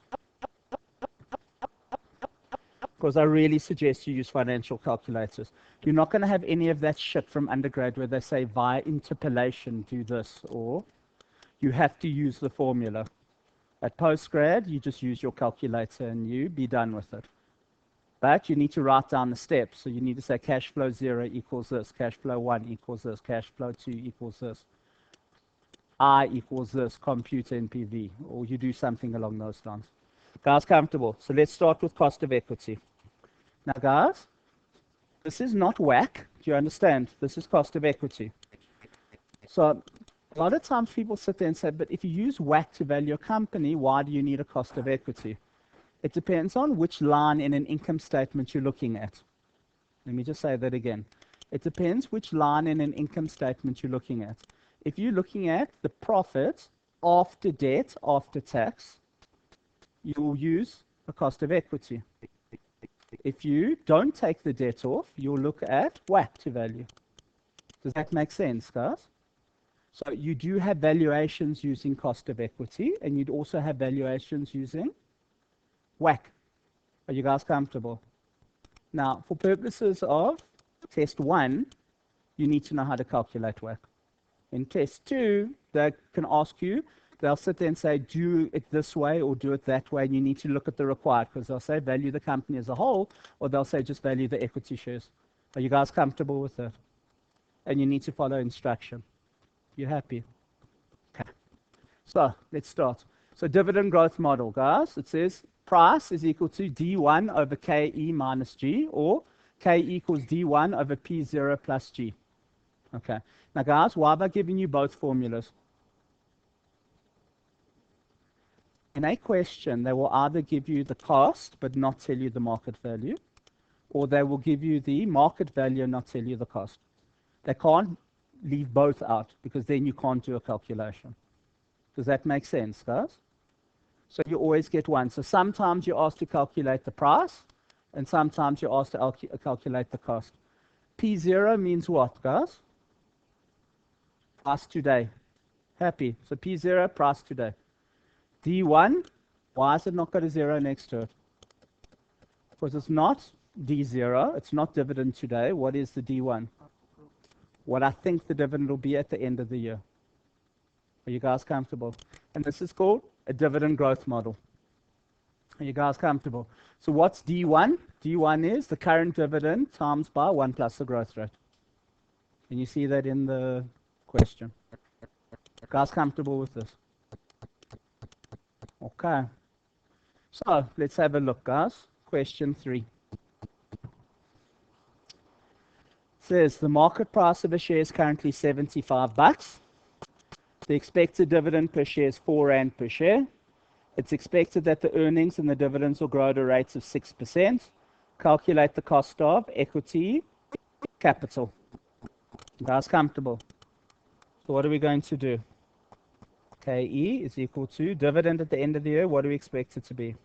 Because I really suggest you use financial calculators. You're not going to have any of that shit from undergrad where they say via interpolation do this, or you have to use the formula. At postgrad, you just use your calculator and you be done with it. But you need to write down the steps. So you need to say cash flow 0 equals this, cash flow 1 equals this, cash flow 2 equals this, I equals this, compute NPV, or you do something along those lines. Guys, comfortable? So let's start with cost of equity. Now, guys, this is not WACC. Do you understand? This is cost of equity. So a lot of times people sit there and say, but if you use WACC to value a company, why do you need a cost of equity? It depends on which line in an income statement you're looking at. Let me just say that again. It depends which line in an income statement you're looking at. If you're looking at the profit after debt, after tax, you'll use a cost of equity. If you don't take the debt off, you'll look at WACC to value. Does that make sense, guys? So you do have valuations using cost of equity, and you'd also have valuations using WACC. Are you guys comfortable? Now, for purposes of test 1, you need to know how to calculate WACC. In test 2, they can ask you, they'll sit there and say, do it this way or do it that way, and you need to look at the required, because they'll say value the company as a whole, or they'll say just value the equity shares. Are you guys comfortable with that? And you need to follow instruction. You happy? Okay. So let's start. So dividend growth model, guys. It says price is equal to D1 over KE minus G, or K equals D1 over P0 plus G. Okay. Now, guys, why have I given you both formulas? In a question, they will either give you the cost but not tell you the market value, or they will give you the market value and not tell you the cost. They can't leave both out, because then you can't do a calculation. Does that make sense, guys? So you always get one. So sometimes you're asked to calculate the price, and sometimes you're asked to calculate the cost. P0 means what, guys? Price today. Happy. So P0, price today. D1, why has it not got a 0 next to it? Because it's not D0, it's not dividend today. What is the D1? What I think the dividend will be at the end of the year. Are you guys comfortable? And this is called a dividend growth model. Are you guys comfortable? So what's D1? D1 is the current dividend times by 1 plus the growth rate. Can you see that in the question? Guys comfortable with this? Okay. So let's have a look, guys. Question 3. It says the market price of a share is currently 75 bucks. The expected dividend per share is 4 Rand per share. It's expected that the earnings and the dividends will grow at a rate of 6%. Calculate the cost of equity capital. You guys comfortable? So what are we going to do? KE is equal to dividend at the end of the year. What do we expect it to be?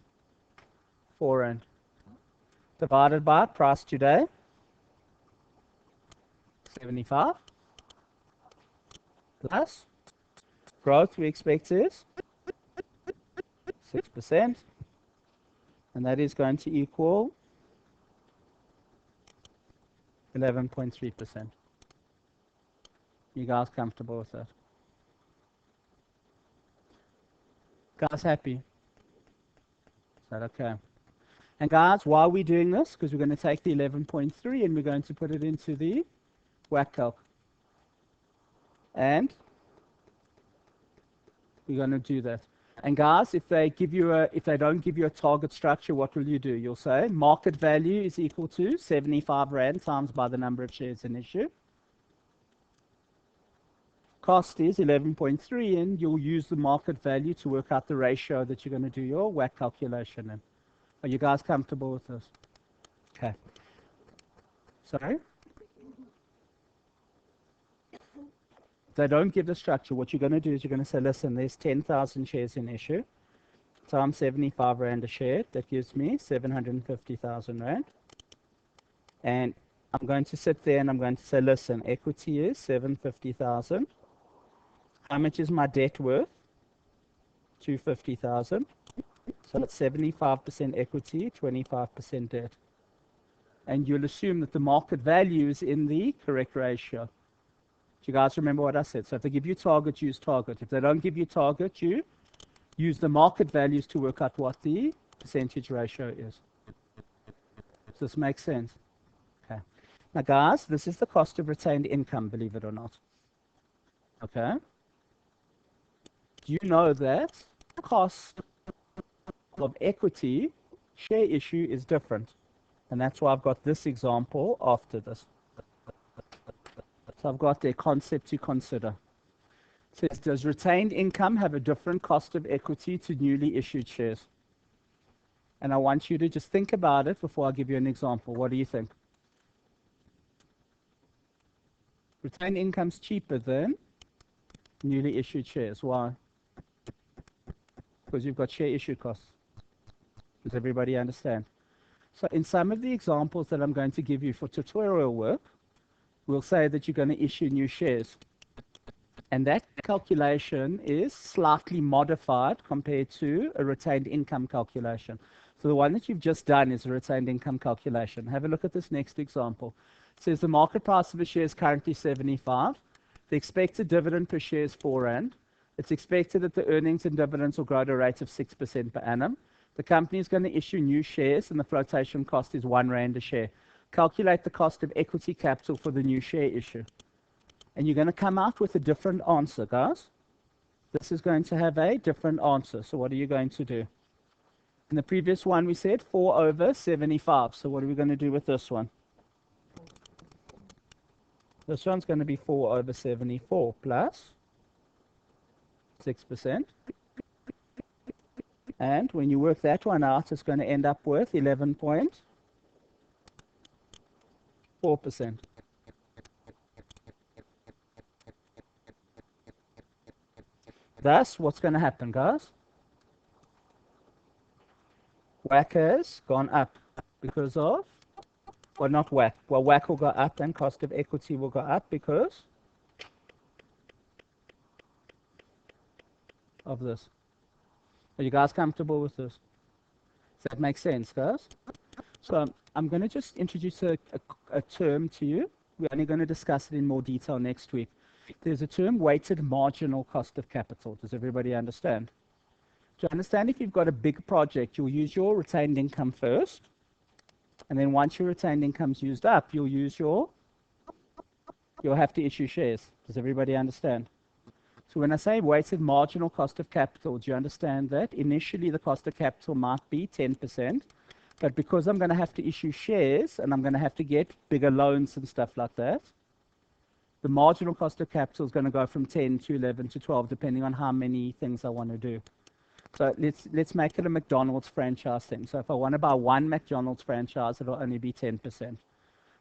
4 Rand. Divided by price today, 75. Plus growth we expect is 6%. And that is going to equal 11.3%. You guys comfortable with that? Guys happy? that okay? And guys, why are we doing this? Because we're going to take the 11.3 and we're going to put it into the WACC calc. And we're going to do that. And guys, if they don't give you a target structure, what will you do? You'll say market value is equal to 75 Rand times by the number of shares in issue. Cost is 11.3, and you'll use the market value to work out the ratio that you're going to do your WACC calculation in. Are you guys comfortable with this? Okay. Sorry? If they don't give the structure, what you're going to do is you're going to say, listen, there's 10,000 shares in issue, times 75 Rand a share. That gives me 750,000 Rand. And I'm going to sit there and I'm going to say, listen, equity is 750,000. How much is my debt worth? 250,000. So that's 75% equity, 25% debt. And you'll assume that the market value is in the correct ratio. Do you guys remember what I said? So if they give you target, use target. If they don't give you target, you use the market values to work out what the percentage ratio is. Does this make sense? Okay. Now guys, this is the cost of retained income, believe it or not. Okay. Do you know that the cost of equity share issue is different? And that's why I've got this example after this. So I've got their concept to consider. It says, does retained income have a different cost of equity to newly issued shares? And I want you to just think about it before I give you an example. What do you think? Retained income's cheaper than newly issued shares. Why? Because you've got share issue costs. Does everybody understand? So in some of the examples that I'm going to give you for tutorial work, we'll say that you're going to issue new shares. And that calculation is slightly modified compared to a retained income calculation. So the one that you've just done is a retained income calculation. Have a look at this next example. It says the market price of a share is currently 75. The expected dividend per share is 4 Rand. It's expected that the earnings and dividends will grow at a rate of 6% per annum. The company is going to issue new shares and the flotation cost is 1 Rand a share. Calculate the cost of equity capital for the new share issue. And you're going to come out with a different answer, guys. This is going to have a different answer. So what are you going to do? In the previous one, we said 4 over 75. So what are we going to do with this one? This one's going to be 4 over 74 plus 6%. And when you work that one out, it's going to end up with 11.4%. Thus, what's going to happen, guys? WACC has gone up because of, well, not WACC. Well, WACC will go up and cost of equity will go up because of this. Are you guys comfortable with this? Does that make sense, guys? So I'm going to just introduce a term to you. We're only going to discuss it in more detail next week. There's a term, weighted marginal cost of capital. Does everybody understand? To understand, if you've got a big project, you'll use your retained income first. And then once your retained income's used up, you'll have to issue shares. Does everybody understand? So when I say weighted marginal cost of capital, do you understand that initially the cost of capital might be 10%, but because I'm going to have to issue shares and I'm going to have to get bigger loans and stuff like that, the marginal cost of capital is going to go from 10 to 11 to 12, depending on how many things I want to do. So let's make it a McDonald's franchise thing. So if I want to buy one McDonald's franchise, it'll only be 10%.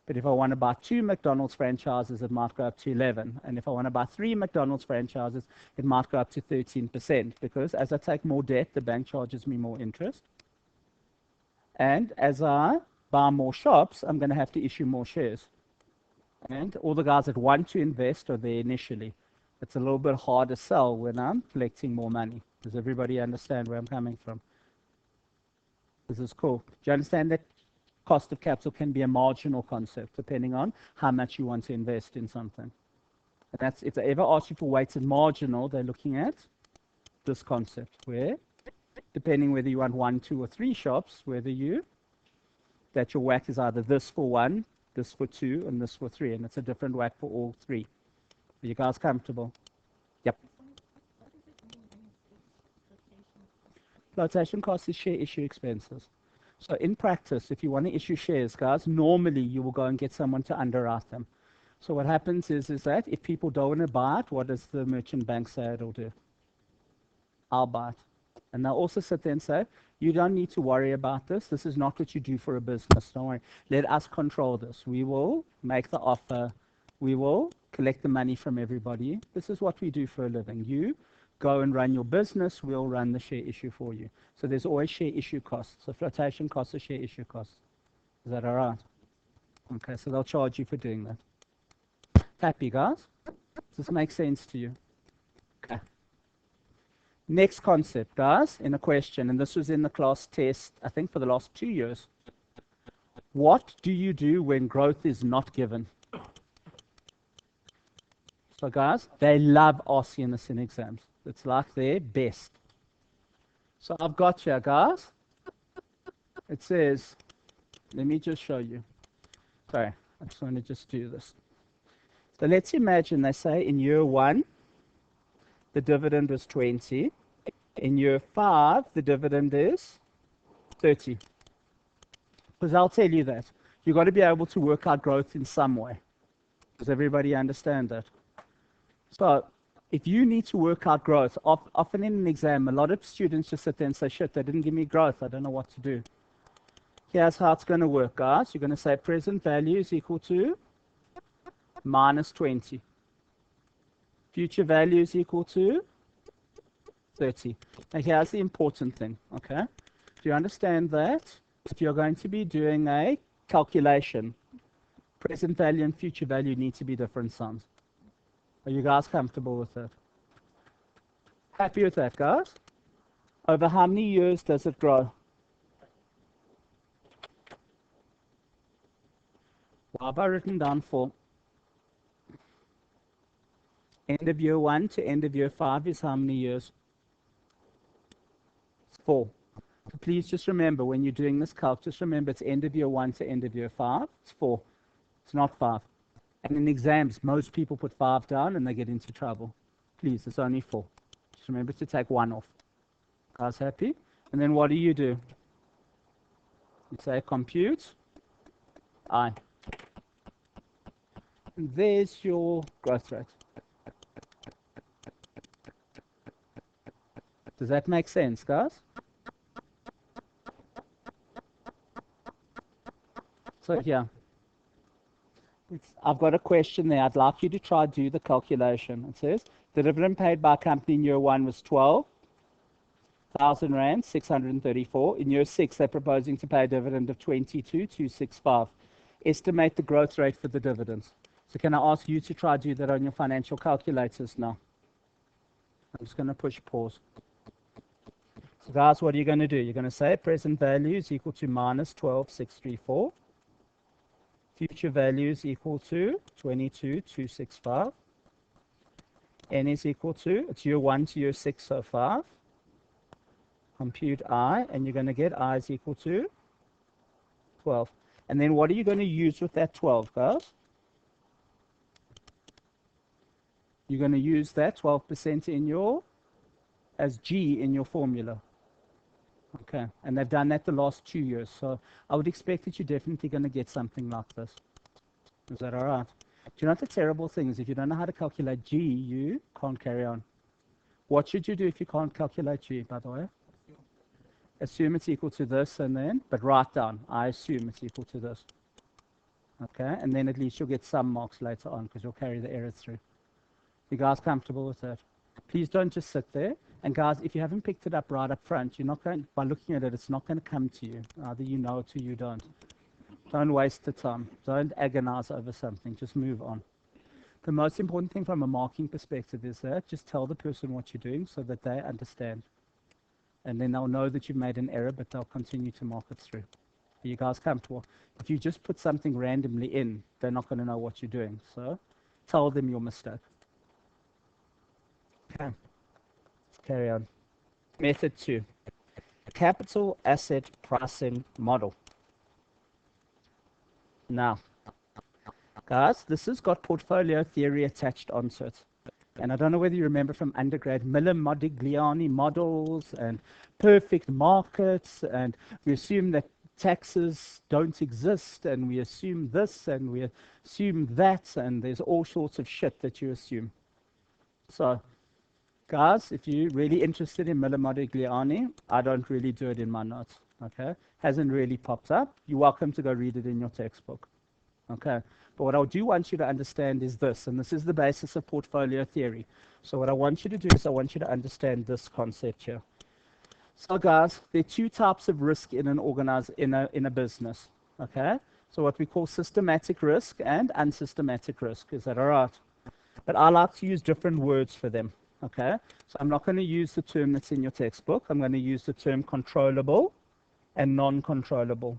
But if I want to buy 2 McDonald's franchises, it might go up to 11. And if I want to buy 3 McDonald's franchises, it might go up to 13%. Because as I take more debt, the bank charges me more interest. And as I buy more shops, I'm going to have to issue more shares. And all the guys that want to invest are there initially. It's a little bit harder to sell when I'm collecting more money. Does everybody understand where I'm coming from? This is cool. Do you understand that cost of capital can be a marginal concept depending on how much you want to invest in something? And that's, if they ever ask you for weighted marginal, they're looking at this concept where depending whether you want 1, 2, or 3 shops, that your WACC is either this for 1, this for 2, and this for 3, and it's a different WACC for all 3. Are you guys comfortable? Yep. Flotation cost is share issue expenses. So in practice, if you want to issue shares, guys, normally you will go and get someone to underwrite them. So what happens is that if people don't want to buy it, what does the merchant bank say it'll do? I'll buy it. And they'll also sit there and say, you don't need to worry about this. This is not what you do for a business. Don't worry. Let us control this. We will make the offer. We will collect the money from everybody. This is what we do for a living. You go and run your business. We'll run the share issue for you. So there's always share issue costs. So flotation costs are share issue costs. Is that all right? Okay, so they'll charge you for doing that. Happy, guys? Does this make sense to you? Okay. Next concept, guys, in a question, and this was in the class test, I think, for the last 2 years. What do you do when growth is not given? So, guys, they love asking this in exams. It's like their best. So I've got here, guys. It says, let me just show you. Sorry, I just want to just do this. So let's imagine they say in year 1, the dividend was 20. In year 5, the dividend is 30. Because I'll tell you that. You've got to be able to work out growth in some way. Does everybody understand that? So if you need to work out growth, often in an exam, a lot of students just sit there and say, shit, they didn't give me growth. I don't know what to do. Here's how it's going to work, guys. You're going to say present value is equal to minus 20. Future value is equal to 30. Now here's the important thing, okay? Do you understand that if you're going to be doing a calculation, present value and future value need to be different sums? Are you guys comfortable with that? Happy with that, guys? Over how many years does it grow? What have I written down for? End of year 1 to end of year 5 is how many years? 4. So please just remember, when you're doing this calc, just remember it's end of year 1 to end of year 5. It's 4. It's not 5. And in exams, most people put 5 down and they get into trouble. Please, it's only 4. Just remember to take 1 off. Guys happy? And then what do? You say compute I. And there's your growth rate. Does that make sense, guys? So here, I've got a question there. I'd like you to try to do the calculation. It says the dividend paid by a company in year 1 was 12,000 rand, 634. In year 6, they're proposing to pay a dividend of 22,265. Estimate the growth rate for the dividends. So can I ask you to try to do that on your financial calculators now? I'm just going to push pause. So guys, what are you going to do? You're going to say present value is equal to minus 12,634. Future value is equal to 22,265. N is equal to, it's year 1 to year 6 so far. Compute I, and you're going to get I is equal to 12. And then what are you going to use with that 12, guys? You're going to use that 12% in your, as G in your formula. Okay, and they've done that the last 2 years. So I would expect that you're definitely going to get something like this. Is that all right? Do you know what the terrible thing is? If you don't know how to calculate G, you can't carry on. What should you do if you can't calculate G, by the way? Assume it's equal to this, and then, but write down, I assume it's equal to this. Okay, and then at least you'll get some marks later on because you'll carry the error through. You guys comfortable with that? Please don't just sit there. And guys, if you haven't picked it up right up front, you're not going, by looking at it, it's not going to come to you. Either you know it or you don't. Don't waste the time. Don't agonize over something. Just move on. The most important thing from a marking perspective is that just tell the person what you're doing so that they understand. And then they'll know that you've made an error, but they'll continue to mark it through. Are you guys comfortable? If you just put something randomly in, they're not going to know what you're doing. So tell them your mistake. Okay. Carry on. Method 2. capital asset pricing model. Now, guys, this has got portfolio theory attached onto it. And I don't know whether you remember from undergrad, Miller-Modigliani models and perfect markets, and we assume that taxes don't exist, and we assume this, and we assume that, and there's all sorts of shit that you assume. So, guys, if you're really interested in Miller-Modigliani, I don't really do it in my notes, okay? Hasn't really popped up. You're welcome to go read it in your textbook, okay? But what I do want you to understand is this, and this is the basis of portfolio theory. So what I want you to do is I want you to understand this concept here. So guys, there are two types of risk in a business, okay? So what we call systematic risk and unsystematic risk. Is that all right? But I like to use different words for them, okay? So I'm not going to use the term that's in your textbook. I'm going to use the term controllable and non-controllable.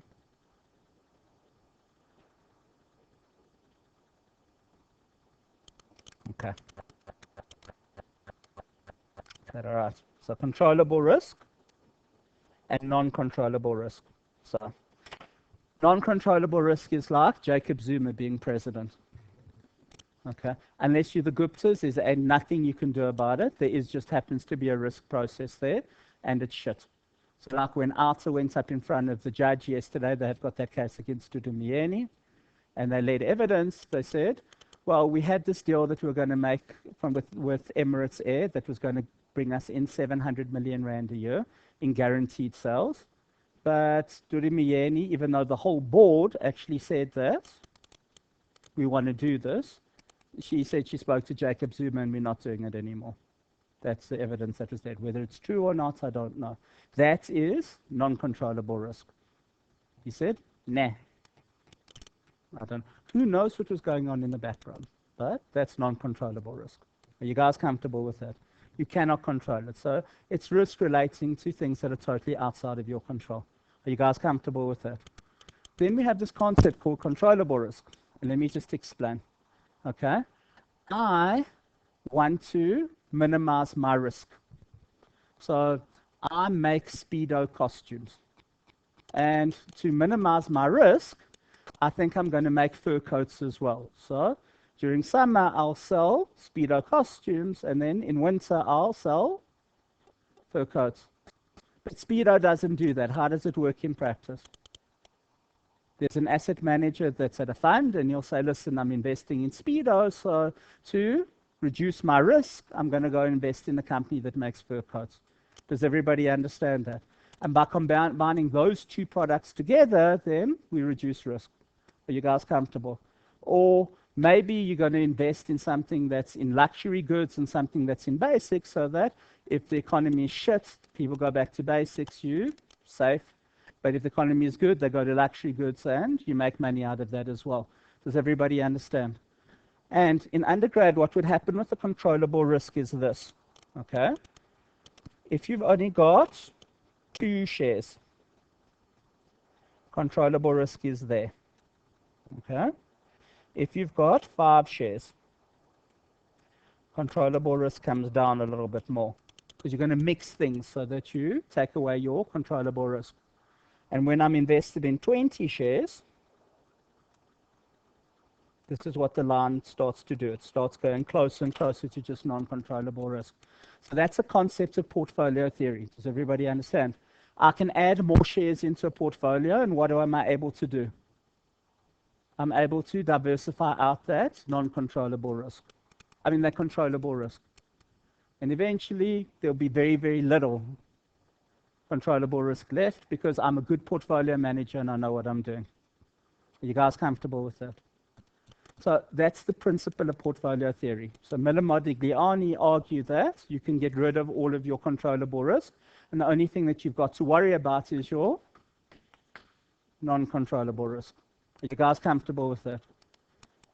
Okay. Is that all right? So controllable risk and non-controllable risk. So non-controllable risk is like Jacob Zuma being president. Okay. Unless you're the Guptas, there's nothing you can do about it. There is just happens to be a risk process there, and it's shit. So like when Alta went up in front of the judge yesterday, they have got that case against Dudumiyeni, and they led evidence. They said, well, we had this deal that we were going to make with Emirates Air that was going to bring us in 700 million rand a year in guaranteed sales. But Dudumiyeni, even though the whole board actually said that we want to do this, she said she spoke to Jacob Zuma and we're not doing it anymore. That's the evidence that was there. Whether it's true or not, I don't know. That is non-controllable risk. He said, nah. I don't. Who knows what was going on in the background? But that's non-controllable risk. Are you guys comfortable with that? You cannot control it. So it's risk relating to things that are totally outside of your control. Are you guys comfortable with that? Then we have this concept called controllable risk. And let me just explain. Okay? I want to minimize my risk. So I make Speedo costumes. And to minimize my risk, I think I'm going to make fur coats as well. So during summer, I'll sell Speedo costumes, and then in winter, I'll sell fur coats. But Speedo doesn't do that. How does it work in practice? There's an asset manager that's at a fund, and you'll say, listen, I'm investing in Speedo, so to reduce my risk, I'm going to go invest in a company that makes fur coats. Does everybody understand that? And by combining those two products together, then we reduce risk. Are you guys comfortable? Or maybe you're going to invest in something that's in luxury goods and something that's in basics, so that if the economy is shit, people go back to basics, you safe. But if the economy is good, they go to luxury goods and you make money out of that as well. Does everybody understand? And in undergrad, what would happen with the controllable risk is this, okay? If you've only got 2 shares, controllable risk is there, okay? If you've got 5 shares, controllable risk comes down a little bit more because you're going to mix things so that you take away your controllable risk. And when I'm invested in 20 shares, this is what the line starts to do. It starts going closer and closer to just non-controllable risk. So that's a concept of portfolio theory. Does everybody understand? I can add more shares into a portfolio, and what am I able to do? I'm able to diversify out that non-controllable risk. I mean, that controllable risk. And eventually, there'll be very, very little controllable risk left because I'm a good portfolio manager and I know what I'm doing. Are you guys comfortable with that? So that's the principle of portfolio theory. So Miller-Modigliani argued that you can get rid of all of your controllable risk, and the only thing that you've got to worry about is your non-controllable risk. Are you guys comfortable with that?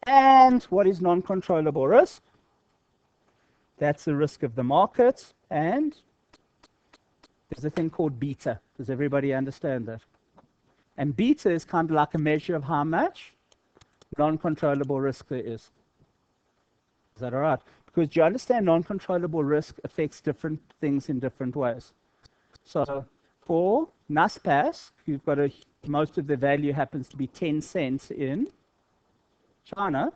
And what is non-controllable risk? That's the risk of the market, and there's a thing called beta. Does everybody understand that? And beta is kind of like a measure of how much non-controllable risk there is. Is that all right? Because you understand non-controllable risk affects different things in different ways. So For NASPAS, you've got most of the value happens to be 10 cents in China.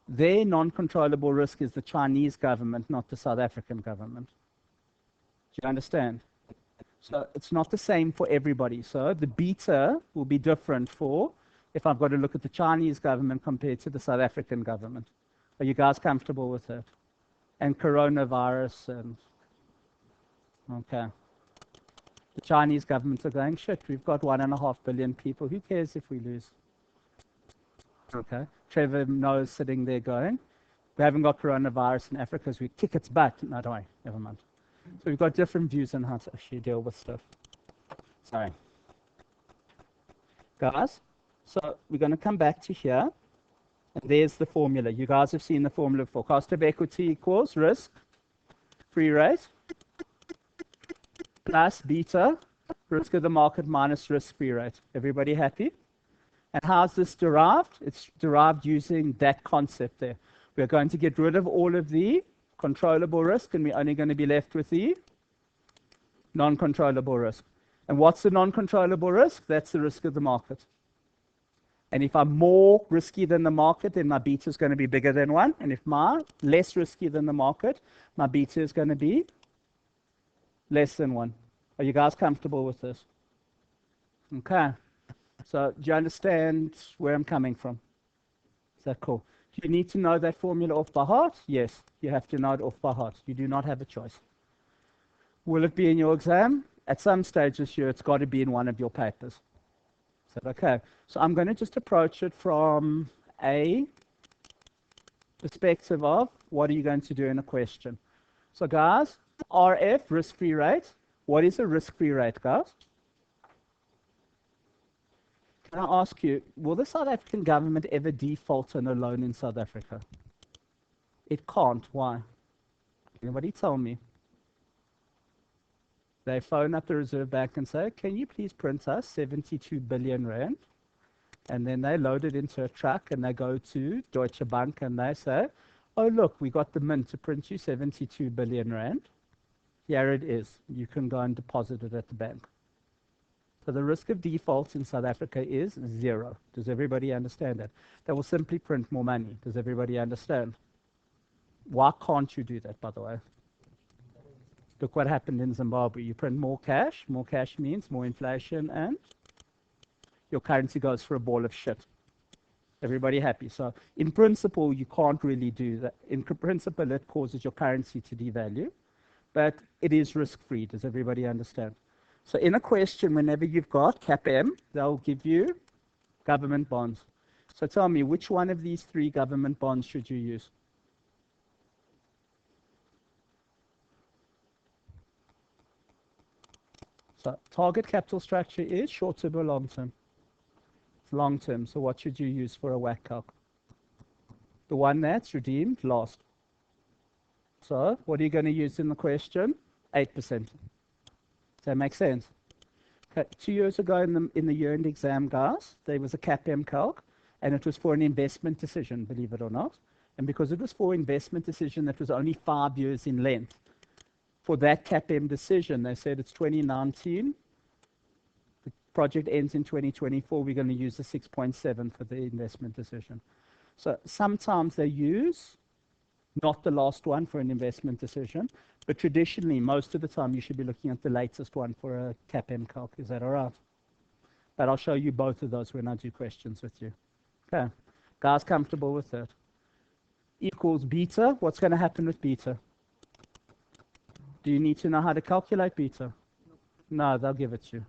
Their non-controllable risk is the Chinese government, not the South African government. Do you understand? So it's not the same for everybody. So the beta will be different for if I've got to look at the Chinese government compared to the South African government. Are you guys comfortable with it? And coronavirus and okay. The Chinese government are going, shit, we've got 1.5 billion people. Who cares if we lose? Okay. Trevor knows sitting there going, we haven't got coronavirus in Africa, so we kick its butt. No, don't worry, never mind. So we've got different views on how to actually deal with stuff. Sorry. Guys, so we're going to come back to here. And there's the formula. You guys have seen the formula for cost of equity equals risk, free rate, plus beta, risk of the market minus risk-free rate. Everybody happy? And how's this derived? It's derived using that concept there. We're going to get rid of all of the controllable risk, and we're only going to be left with the non-controllable risk. And what's the non-controllable risk? That's the risk of the market. And if I'm more risky than the market, then my beta is going to be bigger than 1. And if I'm less risky than the market, my beta is going to be less than 1. Are you guys comfortable with this? Okay. So do you understand where I'm coming from? Is that cool? Do you need to know that formula off by heart? Yes, you have to know it off by heart. You do not have a choice. Will it be in your exam? At some stage this year, it's got to be in one of your papers. Is that okay? So I'm going to just approach it from a perspective of what are you going to do in a question. So guys, RF, risk-free rate. What is a risk-free rate, guys? Can I ask you, will the South African government ever default on a loan in South Africa? It can't. Why? Anybody tell me? They phone up the Reserve Bank and say, can you please print us 72 billion rand? And then they load it into a truck and they go to Deutsche Bank and they say, oh, look, we got the mint to print you 72 billion rand. Here it is. You can go and deposit it at the bank. So the risk of default in South Africa is 0. Does everybody understand that? They will simply print more money. Does everybody understand? Why can't you do that, by the way? Look what happened in Zimbabwe. You print more cash. More cash means more inflation, and your currency goes for a ball of shit. Everybody happy? So in principle, you can't really do that. In principle, it causes your currency to devalue, but it is risk-free. Does everybody understand? So in a question, whenever you've got CAPM, they'll give you government bonds. So tell me, which one of these 3 government bonds should you use? So target capital structure is short-term or long-term? It's long-term. So what should you use for a WACC calc? The one that's redeemed last. So what are you going to use in the question? 8%. Does that make sense? Okay. 2 years ago in the year-end exam, guys, there was a CAPM calc, and it was for an investment decision, believe it or not. And because it was for investment decision that was only 5 years in length, for that CAPM decision, they said it's 2019, the project ends in 2024, we're going to use the 6.7 for the investment decision. So sometimes they use not the last one for an investment decision, but traditionally, most of the time, you should be looking at the latest one for a CAPM calc. Is that all right? But I'll show you both of those when I do questions with you. Okay. Guys, comfortable with that? Equals beta. What's going to happen with beta? Do you need to know how to calculate beta? No, they'll give it to you.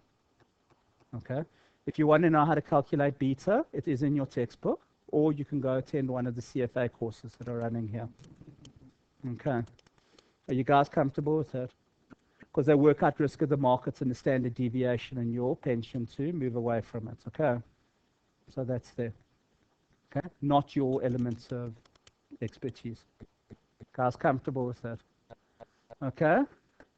Okay. If you want to know how to calculate beta, it is in your textbook, or you can go attend one of the CFA courses that are running here. Okay. Are you guys comfortable with that? Because they work out risk of the markets and the standard deviation in your pension to move away from it. Okay. So that's there. Okay. Not your elements of expertise. Guys comfortable with that? Okay.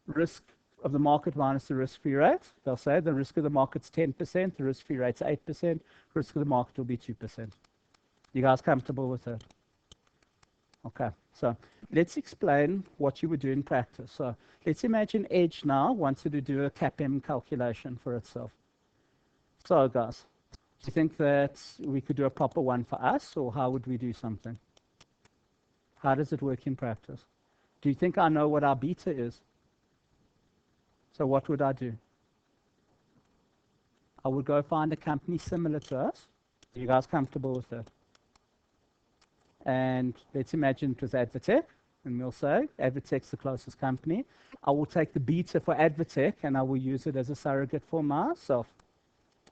Risk of the market minus the risk-free rate. They'll say the risk of the market's 10%, the risk-free rate's 8%, risk of the market will be 2%. You guys comfortable with that? Okay, so let's explain what you would do in practice. So let's imagine Edge now wanted to do a CAPM calculation for itself. So guys, do you think that we could do a proper one for us, or how would we do something? How does it work in practice? Do you think I know what our beta is? So what would I do? I would go find a company similar to us. Are you guys comfortable with that? And let's imagine it was Advotech, and we'll say Advotech's the closest company. I will take the beta for Advotech and I will use it as a surrogate for myself.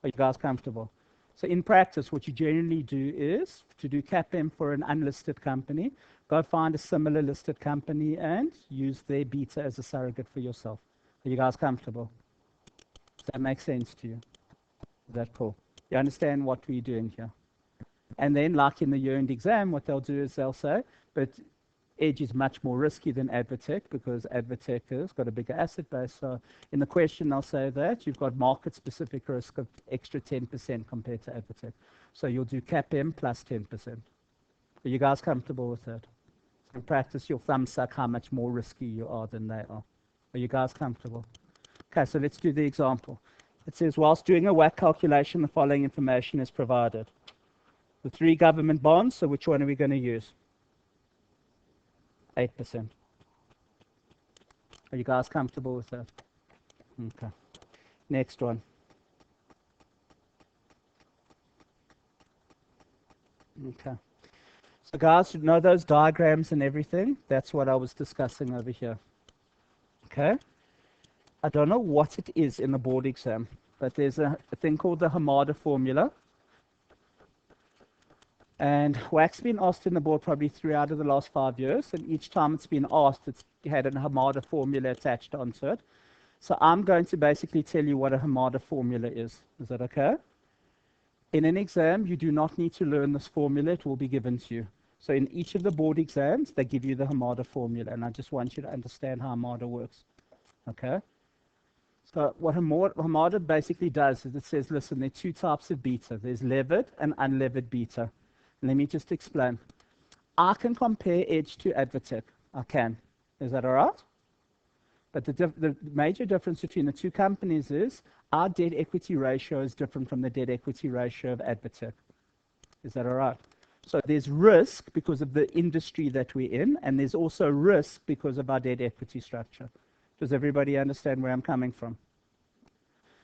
Are you guys comfortable? So in practice, what you generally do is to do CAPM for an unlisted company, go find a similar listed company and use their beta as a surrogate for yourself. Are you guys comfortable? Does that make sense to you? Is that cool? You understand what we're doing here? And then, like in the year-end exam, what they'll do is they'll say, but Edge is much more risky than Advotech because Advotech has got a bigger asset base. So in the question, they'll say that you've got market-specific risk of extra 10% compared to Advotech. So you'll do CAPM plus 10%. Are you guys comfortable with that? In practice, you'll thumb suck how much more risky you are than they are. Are you guys comfortable? Okay, so let's do the example. It says, whilst doing a WACC calculation, the following information is provided. The 3 government bonds, so which one are we going to use? 8%. Are you guys comfortable with that? Okay. Next one. Okay. So guys, you know those diagrams and everything? That's what I was discussing over here. Okay? I don't know what it is in the board exam, but there's a thing called the Hamada formula. And WACC's been asked in the board probably 3 out of the last 5 years, and each time it's been asked, it's had a Hamada formula attached onto it. So I'm going to basically tell you what a Hamada formula is. Is that okay? In an exam, you do not need to learn this formula. It will be given to you. So in each of the board exams, they give you the Hamada formula, and I just want you to understand how Hamada works. Okay? So what Hamada basically does is it says, listen, there are 2 types of beta. There's levered and unlevered beta. Let me just explain. I can compare Edge to Advotech. I can. Is that all right? But the major difference between the 2 companies is our debt equity ratio is different from the debt equity ratio of Advotech. Is that all right? So there's risk because of the industry that we're in, and there's also risk because of our debt equity structure. Does everybody understand where I'm coming from?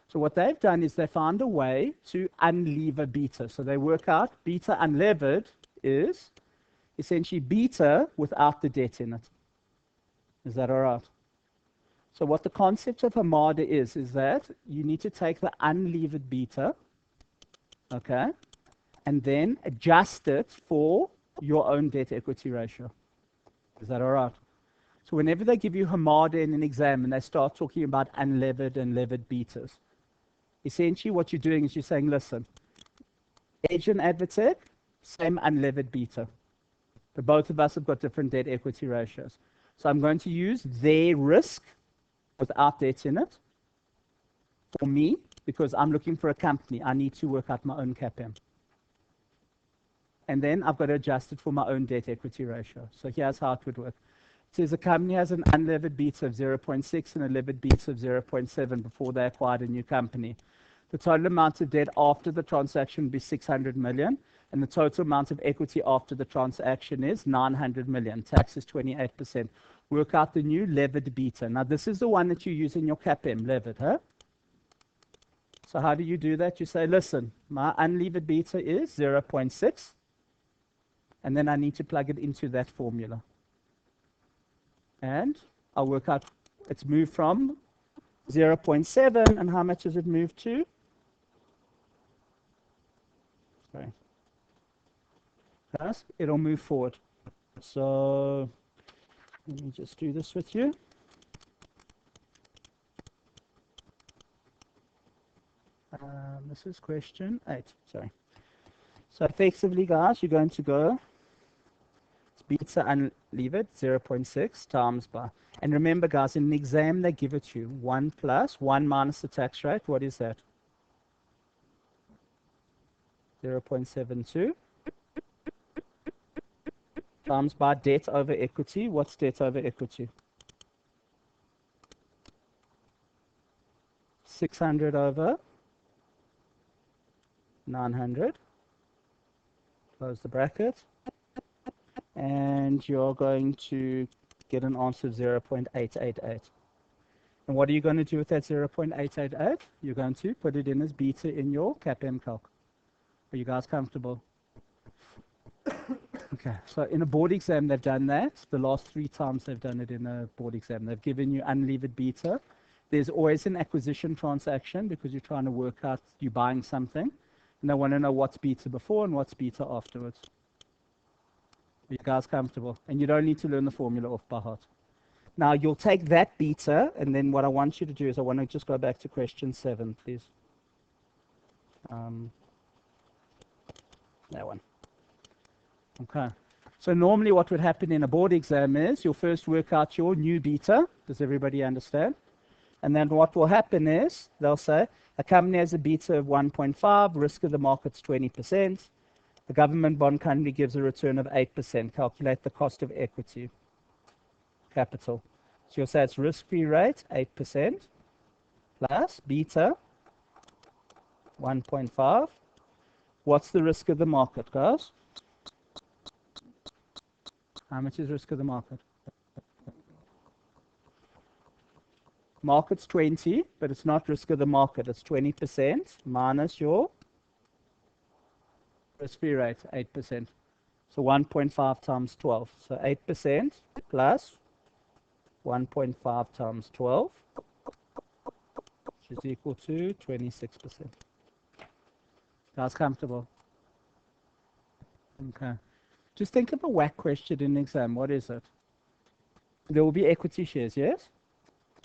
So what they've done is they found a way to unlever beta. So they work out beta unlevered is essentially beta without the debt in it. Is that all right? So what the concept of Hamada is that you need to take the unlevered beta, okay, and then adjust it for your own debt equity ratio. Is that all right? So whenever they give you Hamada in an exam and they start talking about unlevered and levered betas, essentially what you're doing is you're saying, listen, Edge and Advotech, same unlevered beta. But both of us have got different debt equity ratios. So I'm going to use their risk without debt in it for me because I'm looking for a company. I need to work out my own CAPM. And then I've got to adjust it for my own debt equity ratio. So here's how it would work. It says a company has an unlevered beta of 0.6 and a levered beta of 0.7 before they acquired a new company. The total amount of debt after the transaction would be 600 million, and the total amount of equity after the transaction is 900 million. Tax is 28%. Work out the new levered beta. Now, this is the one that you use in your CAPM, levered, huh? So how do you do that? You say, listen, my unlevered beta is 0.6, and then I need to plug it into that formula. And I'll work out, it's moved from 0.7, and how much has it moved to? Sorry. Yes, it'll move forward. So let me just do this with you. This is question 8, sorry. So effectively, guys, you're going to go beta unlevered 0.6 times by, and remember guys, in an exam they give it to you 1 plus 1 minus the tax rate. What is that? 0.72 times by debt over equity. What's debt over equity? 600 over 900. Close the bracket. And you're going to get an answer of 0.888. And what are you going to do with that 0.888? You're going to put it in as beta in your CAPM calc. Are you guys comfortable? Okay, so in a board exam, they've done that. The last 3 times they've done it in a board exam. They've given you unlevered beta. There's always an acquisition transaction because you're trying to work out you're buying something. And they want to know what's beta before and what's beta afterwards. Are you guys comfortable? And you don't need to learn the formula off by heart. Now, you'll take that beta, and then what I want you to do is I want to just go back to question 7, please. That one. Okay. So normally what would happen in a board exam is you'll first work out your new beta. Does everybody understand? And then what will happen is they'll say a company has a beta of 1.5, risk of the market's 20%. The government bond company gives a return of 8%. Calculate the cost of equity capital. So you'll say it's risk-free rate, 8%, plus beta, 1.5. What's the risk of the market, guys? How much is risk of the market? Market's 20, but it's not risk of the market. It's 20% minus your risk-free rate, 8%. So 1.5 times 12. So 8% plus 1.5 times 12, which is equal to 26%. Guys, comfortable? Okay. Just think of a WACC question in an exam. What is it? There will be equity shares, yes?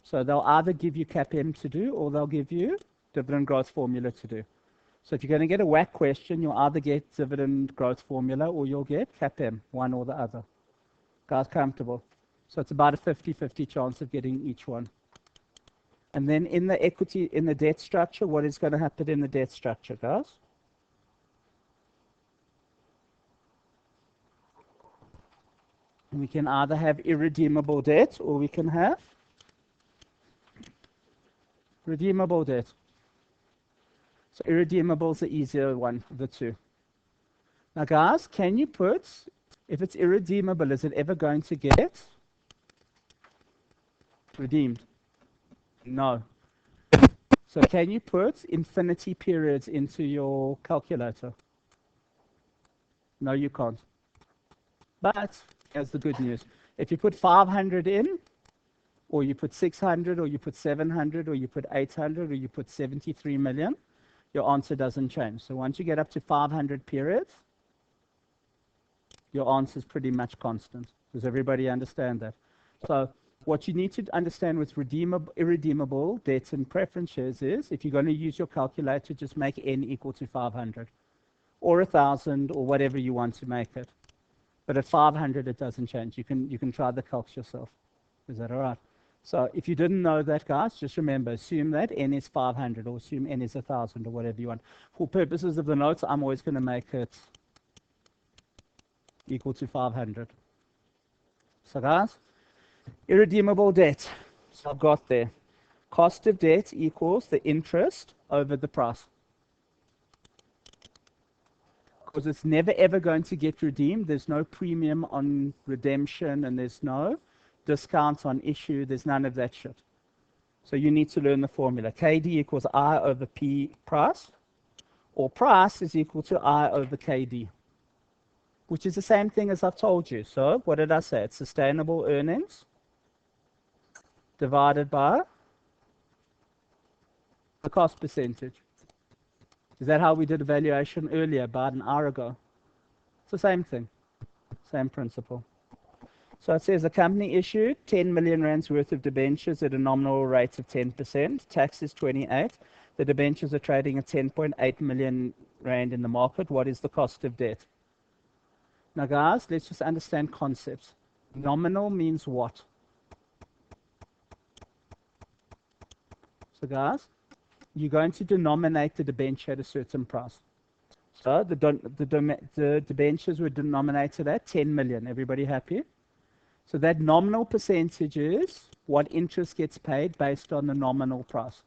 So they'll either give you CAPM to do or they'll give you dividend growth formula to do. So if you're going to get a WACC question, you'll either get dividend growth formula or you'll get CAPM, one or the other. Guys, comfortable? So it's about a 50-50 chance of getting each one. And then in the equity, in the debt structure, what is going to happen in the debt structure, guys? We can either have irredeemable debt or we can have redeemable debt. So irredeemable is the easier one of the two. Now, guys, can you put, if it's irredeemable, is it ever going to get redeemed? No. So can you put infinity periods into your calculator? No, you can't. But here's the good news. If you put 500 in, or you put 600, or you put 700, or you put 800, or you put 73 million, your answer doesn't change. So once you get up to 500 periods, your answer is pretty much constant. Does everybody understand that? So what you need to understand with irredeemable debts and preference shares is, if you're going to use your calculator, just make n equal to 500, or 1,000, or whatever you want to make it. But at 500, it doesn't change. You can try the calcs yourself. Is that all right? So if you didn't know that, guys, just remember, assume that n is 500, or assume n is 1,000, or whatever you want. For purposes of the notes, I'm always going to make it equal to 500. So, guys, irredeemable debt. So I've got there. Cost of debt equals the interest over the price. Because it's never ever going to get redeemed. There's no premium on redemption and there's no discounts on issue. There's none of that shit. So you need to learn the formula. KD equals I over P price, or price is equal to I over KD, which is the same thing as I've told you. So what did I say? It's sustainable earnings divided by the cost percentage. Is that how we did a valuation earlier, about an hour ago? It's the same thing, same principle. So it says a company issued 10 million rands worth of debentures at a nominal rate of 10%. Tax is 28. The debentures are trading at 10.8 million rand in the market. What is the cost of debt? Now, guys, let's just understand concepts. Nominal means what? So, guys, you're going to denominate the debenture at a certain price. So the debentures were denominated at 10 million. Everybody happy? So that nominal percentage is what interest gets paid based on the nominal price.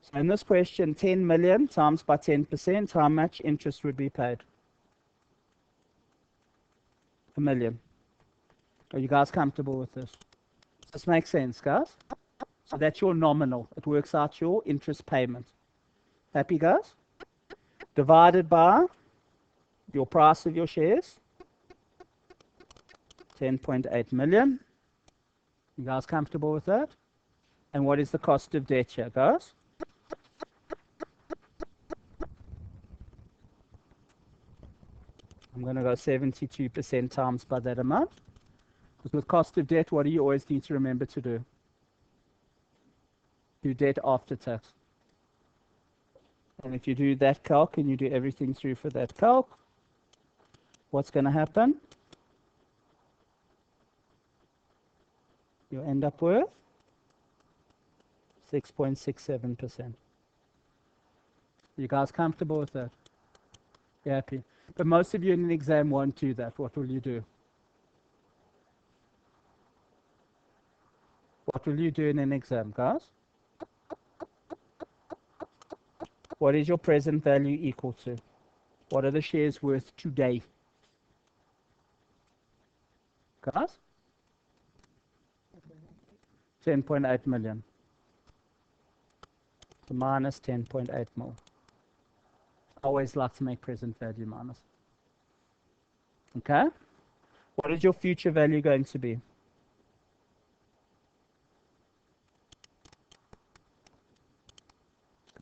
So in this question, 10 million times by 10%, how much interest would be paid? 1 million. Are you guys comfortable with this? Does this make sense, guys? So that's your nominal. It works out your interest payment. Happy, guys? Divided by your price of your shares, 10.8 million. You guys comfortable with that? And what is the cost of debt here, guys? I'm going to go 72% times by that amount. Because with cost of debt, what do you always need to remember to do? Do debt after tax. And if you do that calc and you do everything through for that calc, what's going to happen? You'll end up with 6.67%. You guys comfortable with that? You happy? But most of you in an exam won't do that. What will you do? What will you do in an exam, guys? What is your present value equal to? What are the shares worth today? Guys? 10.8 million. So minus 10.8 mil. Always like to make present value minus. Okay? What is your future value going to be?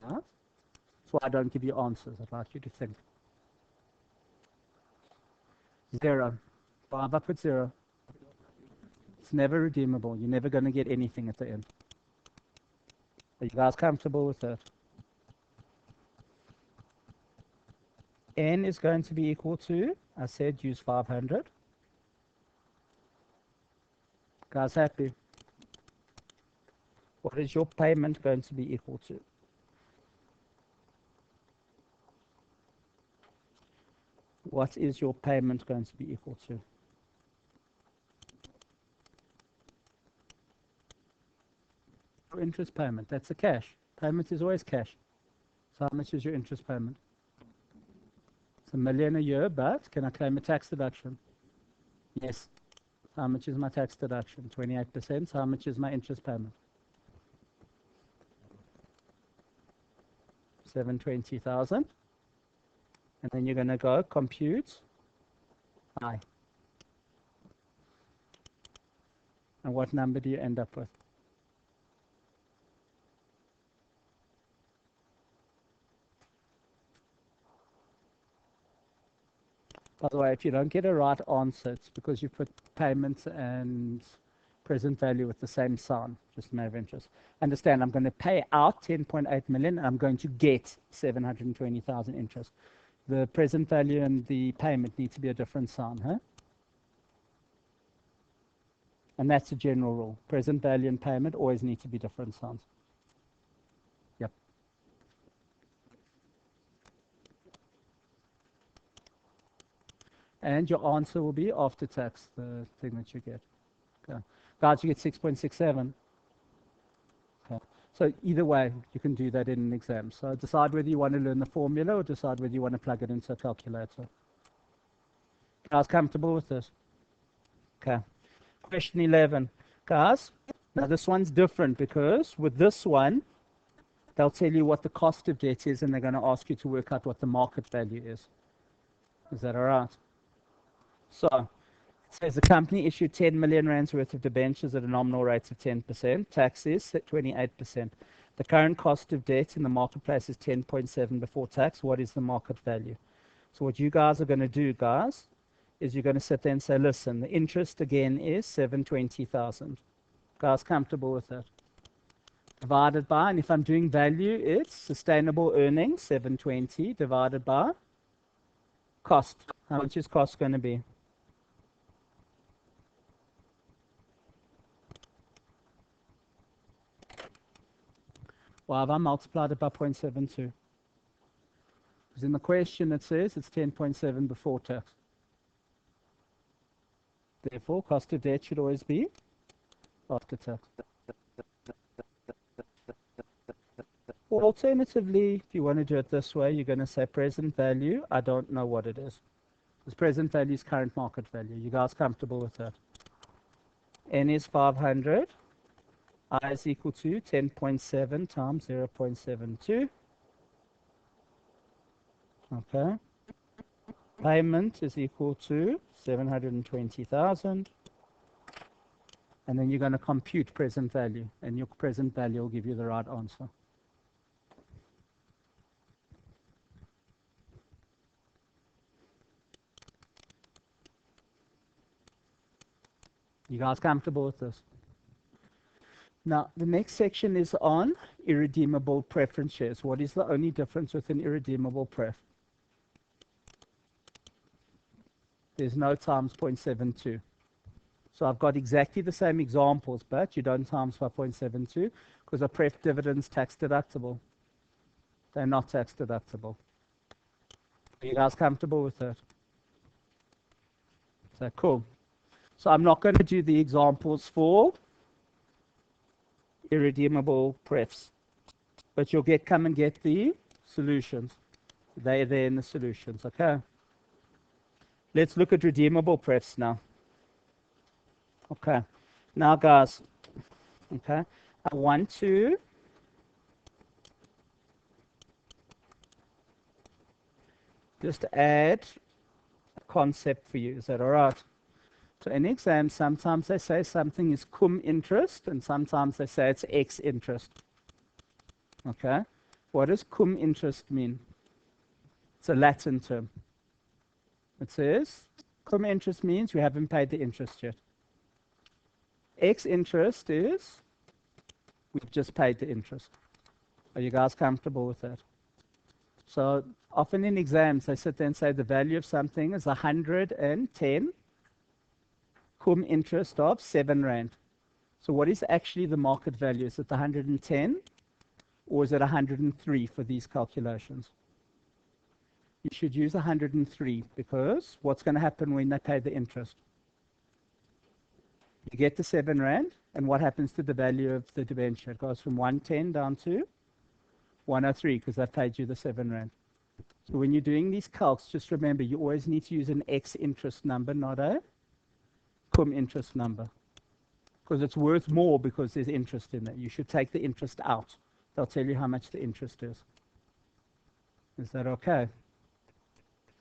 Huh? That's why I don't give you answers. I'd like you to think. 0. Why have I put 0? It's never redeemable. You're never going to get anything at the end. Are you guys comfortable with that? N is going to be equal to, I said use 500. Guys happy? What is your payment going to be equal to? What is your payment going to be equal to? Your interest payment, that's the cash. Payment is always cash. So how much is your interest payment? It's $1 million a year, but can I claim a tax deduction? Yes. How much is my tax deduction? 28%. So how much is my interest payment? 720,000. And then you're going to go compute I. And what number do you end up with? By the way, if you don't get a right answer, it's because you put payments and present value with the same sign, just a matter of interest. Understand, I'm going to pay out 10.8 million and I'm going to get 720,000 interest. The present value and the payment need to be a different sign, huh? And that's a general rule. Present value and payment always need to be different signs. Yep. And your answer will be after tax, the thing that you get. Okay. Guys, you get 6.67. Okay. So either way, you can do that in an exam. So decide whether you want to learn the formula or decide whether you want to plug it into a calculator. Guys, comfortable with this? Okay. Question 11. Guys, now this one's different because with this one, they'll tell you what the cost of debt is and they're going to ask you to work out what the market value is. Is that all right? So it says the company issued 10 million rands worth of debentures at a nominal rate of 10%. Tax is 28%. The current cost of debt in the marketplace is 10.7 before tax. What is the market value? So what you guys are going to do, guys, is you're going to sit there and say, listen, the interest again is 720,000. Guys, comfortable with that? Divided by, and if I'm doing value, it's sustainable earnings, 720, divided by cost. How much is cost going to be? Well, have I multiplied it by 0.72? Because in the question it says it's 10.7 before tax. Therefore, cost of debt should always be after tax. Or alternatively, if you want to do it this way, you're going to say present value. I don't know what it is. Because present value is current market value. You guys comfortable with that? N is 500. I is equal to 10.7 times 0.72. Okay. Payment is equal to 720,000. And then you're going to compute present value. And your present value will give you the right answer. You guys comfortable with this? Now, the next section is on irredeemable preference shares. What is the only difference with an irredeemable pref? There's no times 0.72. So I've got exactly the same examples, but you don't times by 0.72 because a pref dividend's tax deductible. They're not tax deductible. Are you guys comfortable with that? So cool. So I'm not going to do the examples for irredeemable prefs, but you'll come and get the solutions. They're there in the solutions, okay? Let's look at redeemable prefs now. Okay, now guys, okay, I want to just add a concept for you. Is that all right? So in exams, sometimes they say something is cum interest, and sometimes they say it's ex interest. Okay? What does cum interest mean? It's a Latin term. It says cum interest means you haven't paid the interest yet. Ex interest is we've just paid the interest. Are you guys comfortable with that? So often in exams, they sit there and say the value of something is 110 cum interest of 7 Rand. So what is actually the market value? Is it 110 or is it 103 for these calculations? You should use 103 because what's going to happen when they pay the interest? You get the 7 Rand, and what happens to the value of the debenture? It goes from 110 down to 103 because they've paid you the 7 Rand. So when you're doing these calcs, just remember you always need to use an X interest number, not a cum interest number, because it's worth more because there's interest in it. You should take the interest out. They'll tell you how much the interest is. Is that okay?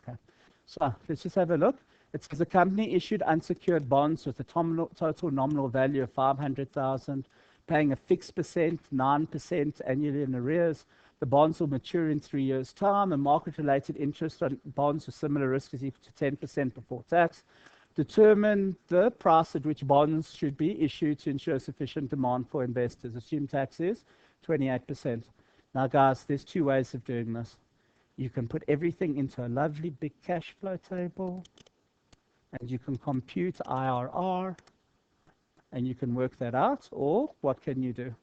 Okay. So let's just have a look. It says the company issued unsecured bonds with a total nominal value of 500,000, paying a fixed percent, 9% annually in arrears. The bonds will mature in 3 years' time, and market-related interest on bonds with similar risk is equal to 10% before tax. Determine the price at which bonds should be issued to ensure sufficient demand for investors. Assume tax is 28%. Now, guys, there's 2 ways of doing this. You can put everything into a lovely big cash flow table, and you can compute IRR, and you can work that out, or what can you do?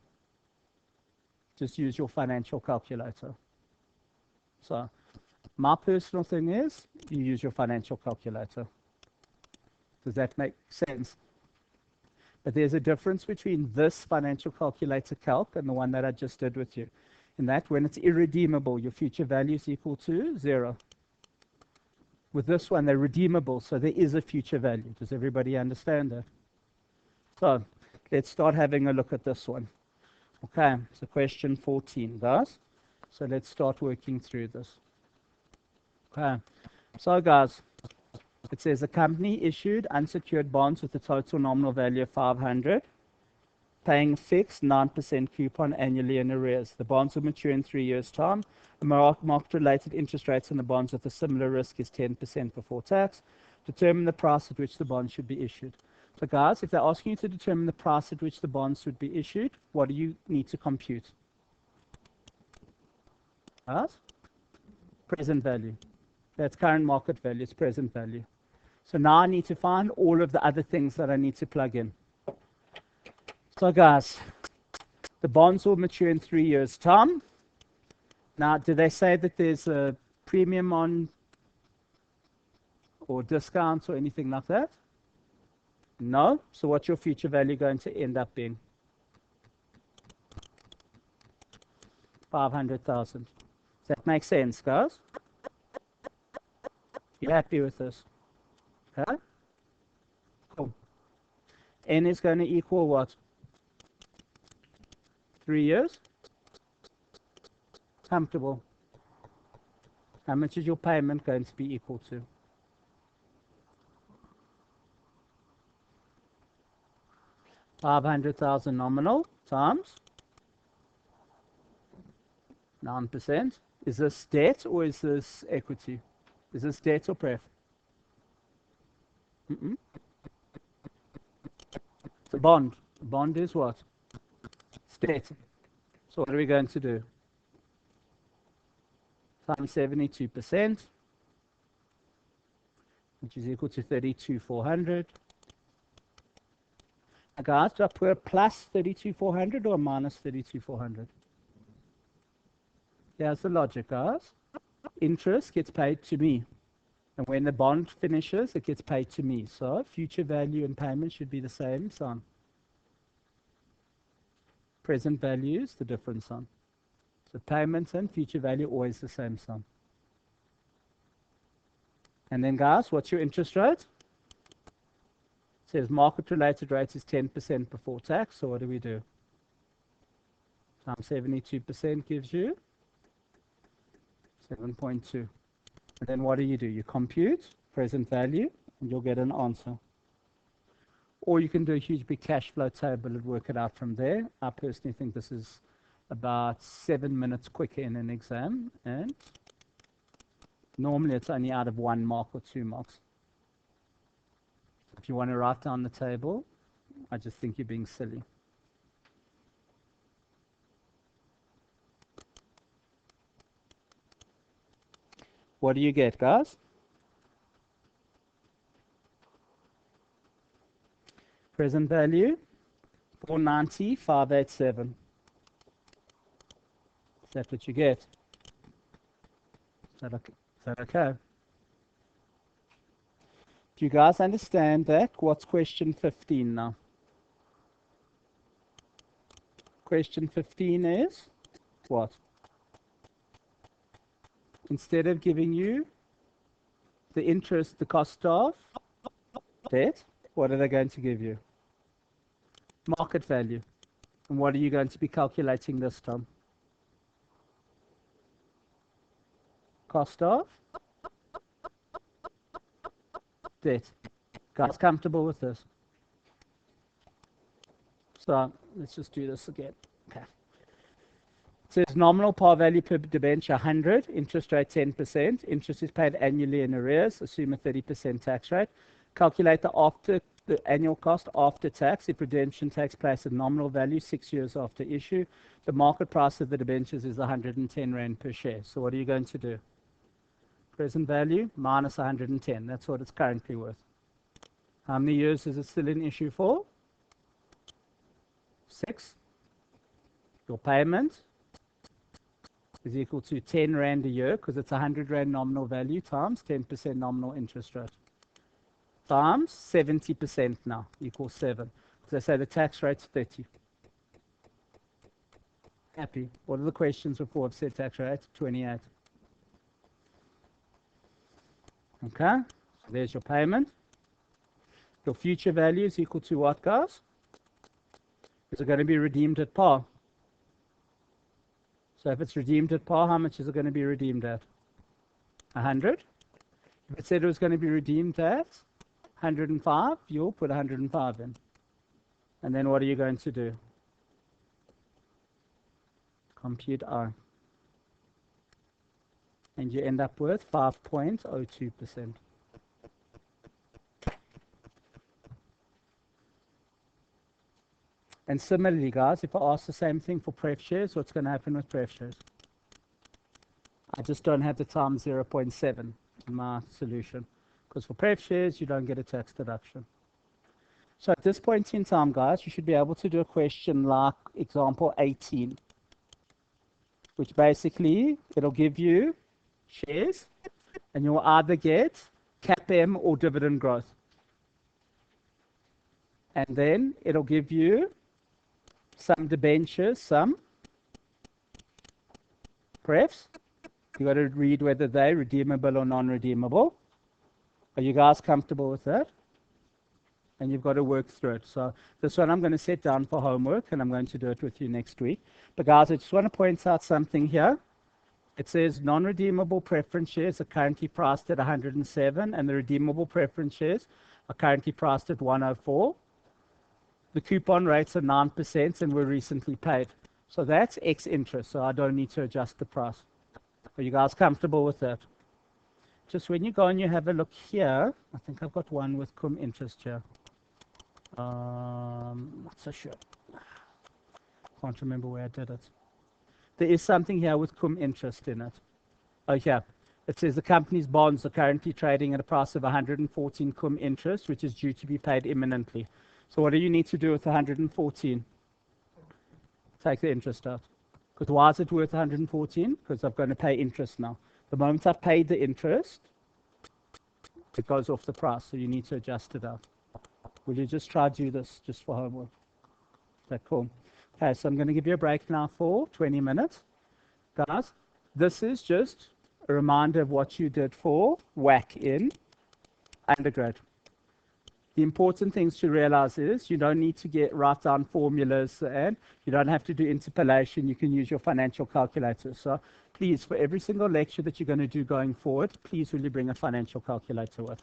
Just use your financial calculator. So my personal thing is you use your financial calculator. Does that make sense? But there's a difference between this financial calculator calc and the one that I just did with you. In that, when it's irredeemable, your future value is equal to 0. With this one, they're redeemable, so there is a future value. Does everybody understand that? So let's start having a look at this one. Okay, so question 14, guys. So let's start working through this. Okay, so guys, it says the company issued unsecured bonds with a total nominal value of 500, paying fixed 9% coupon annually in arrears. The bonds will mature in 3 years' time. The market-related interest rates on the bonds with a similar risk is 10% before tax. Determine the price at which the bond should be issued. So guys, if they're asking you to determine the price at which the bonds should be issued, what do you need to compute? Guys? Present value. That's current market value, it's present value. So now I need to find all of the other things that I need to plug in. So guys, the bonds will mature in 3 years' time. Now, do they say that there's a premium on or discounts or anything like that? No. So what's your future value going to end up being? 500,000. Does that make sense, guys? You happy with this? Okay? Cool. N is going to equal what? 3 years? Comfortable. How much is your payment going to be equal to? 500,000 nominal times 9%. Is this debt or is this equity? Is this debt or pref? It's a bond. A bond is what? It's debt. So what are we going to do? Times 72%, which is equal to 32,400. Guys, do I put a plus 32,400 or a minus 32,400? Here's the logic, guys. Interest gets paid to me. And when the bond finishes, it gets paid to me. So future value and payment should be the same sum. Present value is the different sum. So payments and future value always the same sum. And then guys, what's your interest rate? It says market related rate is 10% before tax. So what do we do? Times 72% gives you 7.2. And then what do? You compute present value and you'll get an answer. Or you can do a huge big cash flow table and work it out from there. I personally think this is about 7 minutes quicker in an exam, and normally it's only out of 1 mark or 2 marks. If you want to write down the table, I just think you're being silly. What do you get, guys? Present value, 490,587. Is that what you get? Is that okay? Do you guys understand that? What's question 15 now? Question 15 is what? Instead of giving you the interest, the cost of debt, what are they going to give you? Market value. And what are you going to be calculating this time? Cost of debt. Guys, comfortable with this? So let's just do this again. Okay. It says nominal par value per debenture 100, interest rate 10%. Interest is paid annually in arrears. Assume a 30% tax rate. Calculate the annual cost after tax if redemption takes place at nominal value 6 years after issue. The market price of the debentures is 110 Rand per share. So what are you going to do? Present value minus 110. That's what it's currently worth. How many years is it still in issue for? 6. Your payment is equal to 10 Rand a year because it's 100 Rand nominal value times 10% nominal interest rate. Times 70% now equals 7. Because I say the tax rate's 30. Happy. What are the questions before I've said tax rate? 28. Okay, so there's your payment. Your future value is equal to what, guys? Is it going to be redeemed at par? So if it's redeemed at par, how much is it going to be redeemed at? 100. If it said it was going to be redeemed at 105, you'll put 105 in. And then what are you going to do? Compute R. And you end up with 5.02%. And similarly, guys, if I ask the same thing for pref shares, what's going to happen with pref shares? I just don't have the times 0.7 in my solution. Because for pref shares, you don't get a tax deduction. So at this point in time, guys, you should be able to do a question like example 18. Which basically, it'll give you shares, and you'll either get CAPM or dividend growth. And then it'll give you some debentures, some prefs. You got to read whether they're redeemable or non-redeemable. Are you guys comfortable with that? And you've got to work through it. So this one I'm going to set down for homework, and I'm going to do it with you next week. But guys, I just want to point out something here. It says non-redeemable preference shares are currently priced at 107, and the redeemable preference shares are currently priced at 104. The coupon rates are 9% and were recently paid. So that's X interest, so I don't need to adjust the price. Are you guys comfortable with that? Just when you go and you have a look here, I think I've got one with cum interest here. Not so sure. Can't remember where I did it. There is something here with cum interest in it. Oh, yeah. It says the company's bonds are currently trading at a price of 114 cum interest, which is due to be paid imminently. So what do you need to do with 114? Take the interest out. Because why is it worth 114? Because I'm going to pay interest now. The moment I've paid the interest, it goes off the price. So you need to adjust it out. Will you just try to do this just for homework? Okay, cool. Okay, so I'm going to give you a break now for 20 minutes. Guys, this is just a reminder of what you did for WACC in undergrad. The important things to realize is you don't need to write down formulas, and you don't have to do interpolation. You can use your financial calculator. So please, for every single lecture that you're going to do going forward, please will you bring a financial calculator with.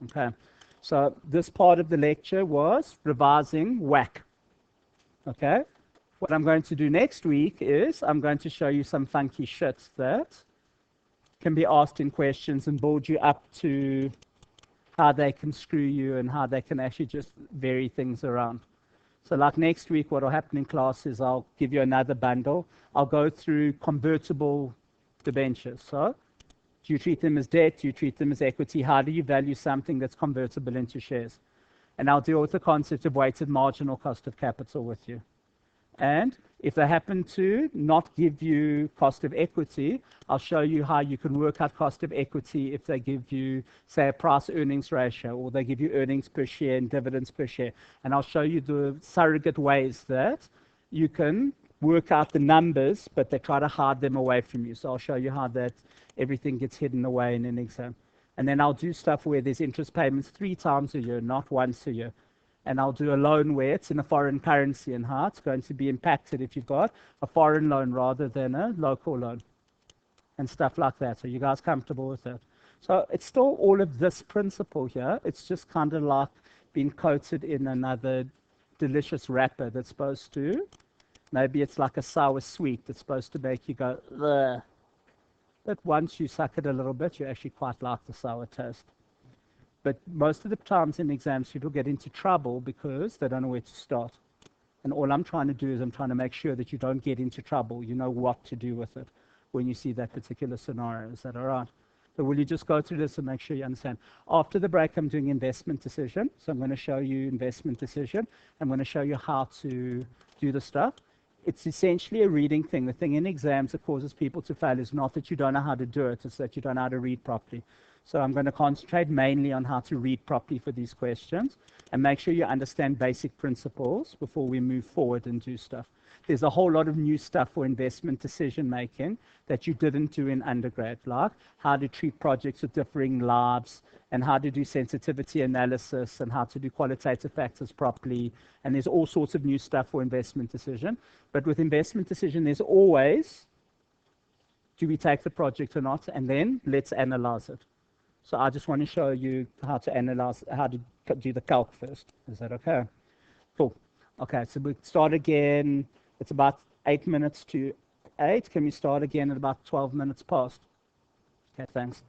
Okay. So this part of the lecture was revising WACC. Okay. What I'm going to do next week is I'm going to show you some funky shit that can be asked in questions and build you up to how they can screw you and how they can actually just vary things around. So like next week, what will happen in class is I'll give you another bundle. I'll go through convertible debentures. So do you treat them as debt? Do you treat them as equity? How do you value something that's convertible into shares? And I'll deal with the concept of weighted marginal cost of capital with you. And if they happen to not give you cost of equity, I'll show you how you can work out cost of equity if they give you, say, a price earnings ratio, or they give you earnings per share and dividends per share. And I'll show you the surrogate ways that you can work out the numbers, but they try to hide them away from you. So I'll show you how that everything gets hidden away in an exam. And then I'll do stuff where there's interest payments 3 times a year, not once a year. And I'll do a loan where it's in a foreign currency and how it's going to be impacted if you've got a foreign loan rather than a local loan and stuff like that. So you guys comfortable with that? So it's still all of this principle here. It's just kind of like being coated in another delicious wrapper that's supposed to, maybe it's like a sour sweet that's supposed to make you go, ugh. But once you suck it a little bit, you actually quite like the sour taste. But most of the times in exams, people get into trouble because they don't know where to start. And all I'm trying to do is I'm trying to make sure that you don't get into trouble. You know what to do with it when you see that particular scenario. Is that all right? So will you just go through this and make sure you understand? After the break, I'm doing investment decision. So I'm going to show you investment decision. I'm going to show you how to do the stuff. It's essentially a reading thing. The thing in exams that causes people to fail is not that you don't know how to do it. It's that you don't know how to read properly. So I'm going to concentrate mainly on how to read properly for these questions and make sure you understand basic principles before we move forward and do stuff. There's a whole lot of new stuff for investment decision making that you didn't do in undergrad, like how to treat projects with differing lives and how to do sensitivity analysis and how to do qualitative factors properly. And there's all sorts of new stuff for investment decision. But with investment decision, there's always, do we take the project or not? And then let's analyze it. So I just want to show you how to analyze, how to do the calc first. Is that okay? Cool. Okay, so we start again. It's about 8 minutes to 8. Can we start again at about 12 minutes past? Okay, thanks.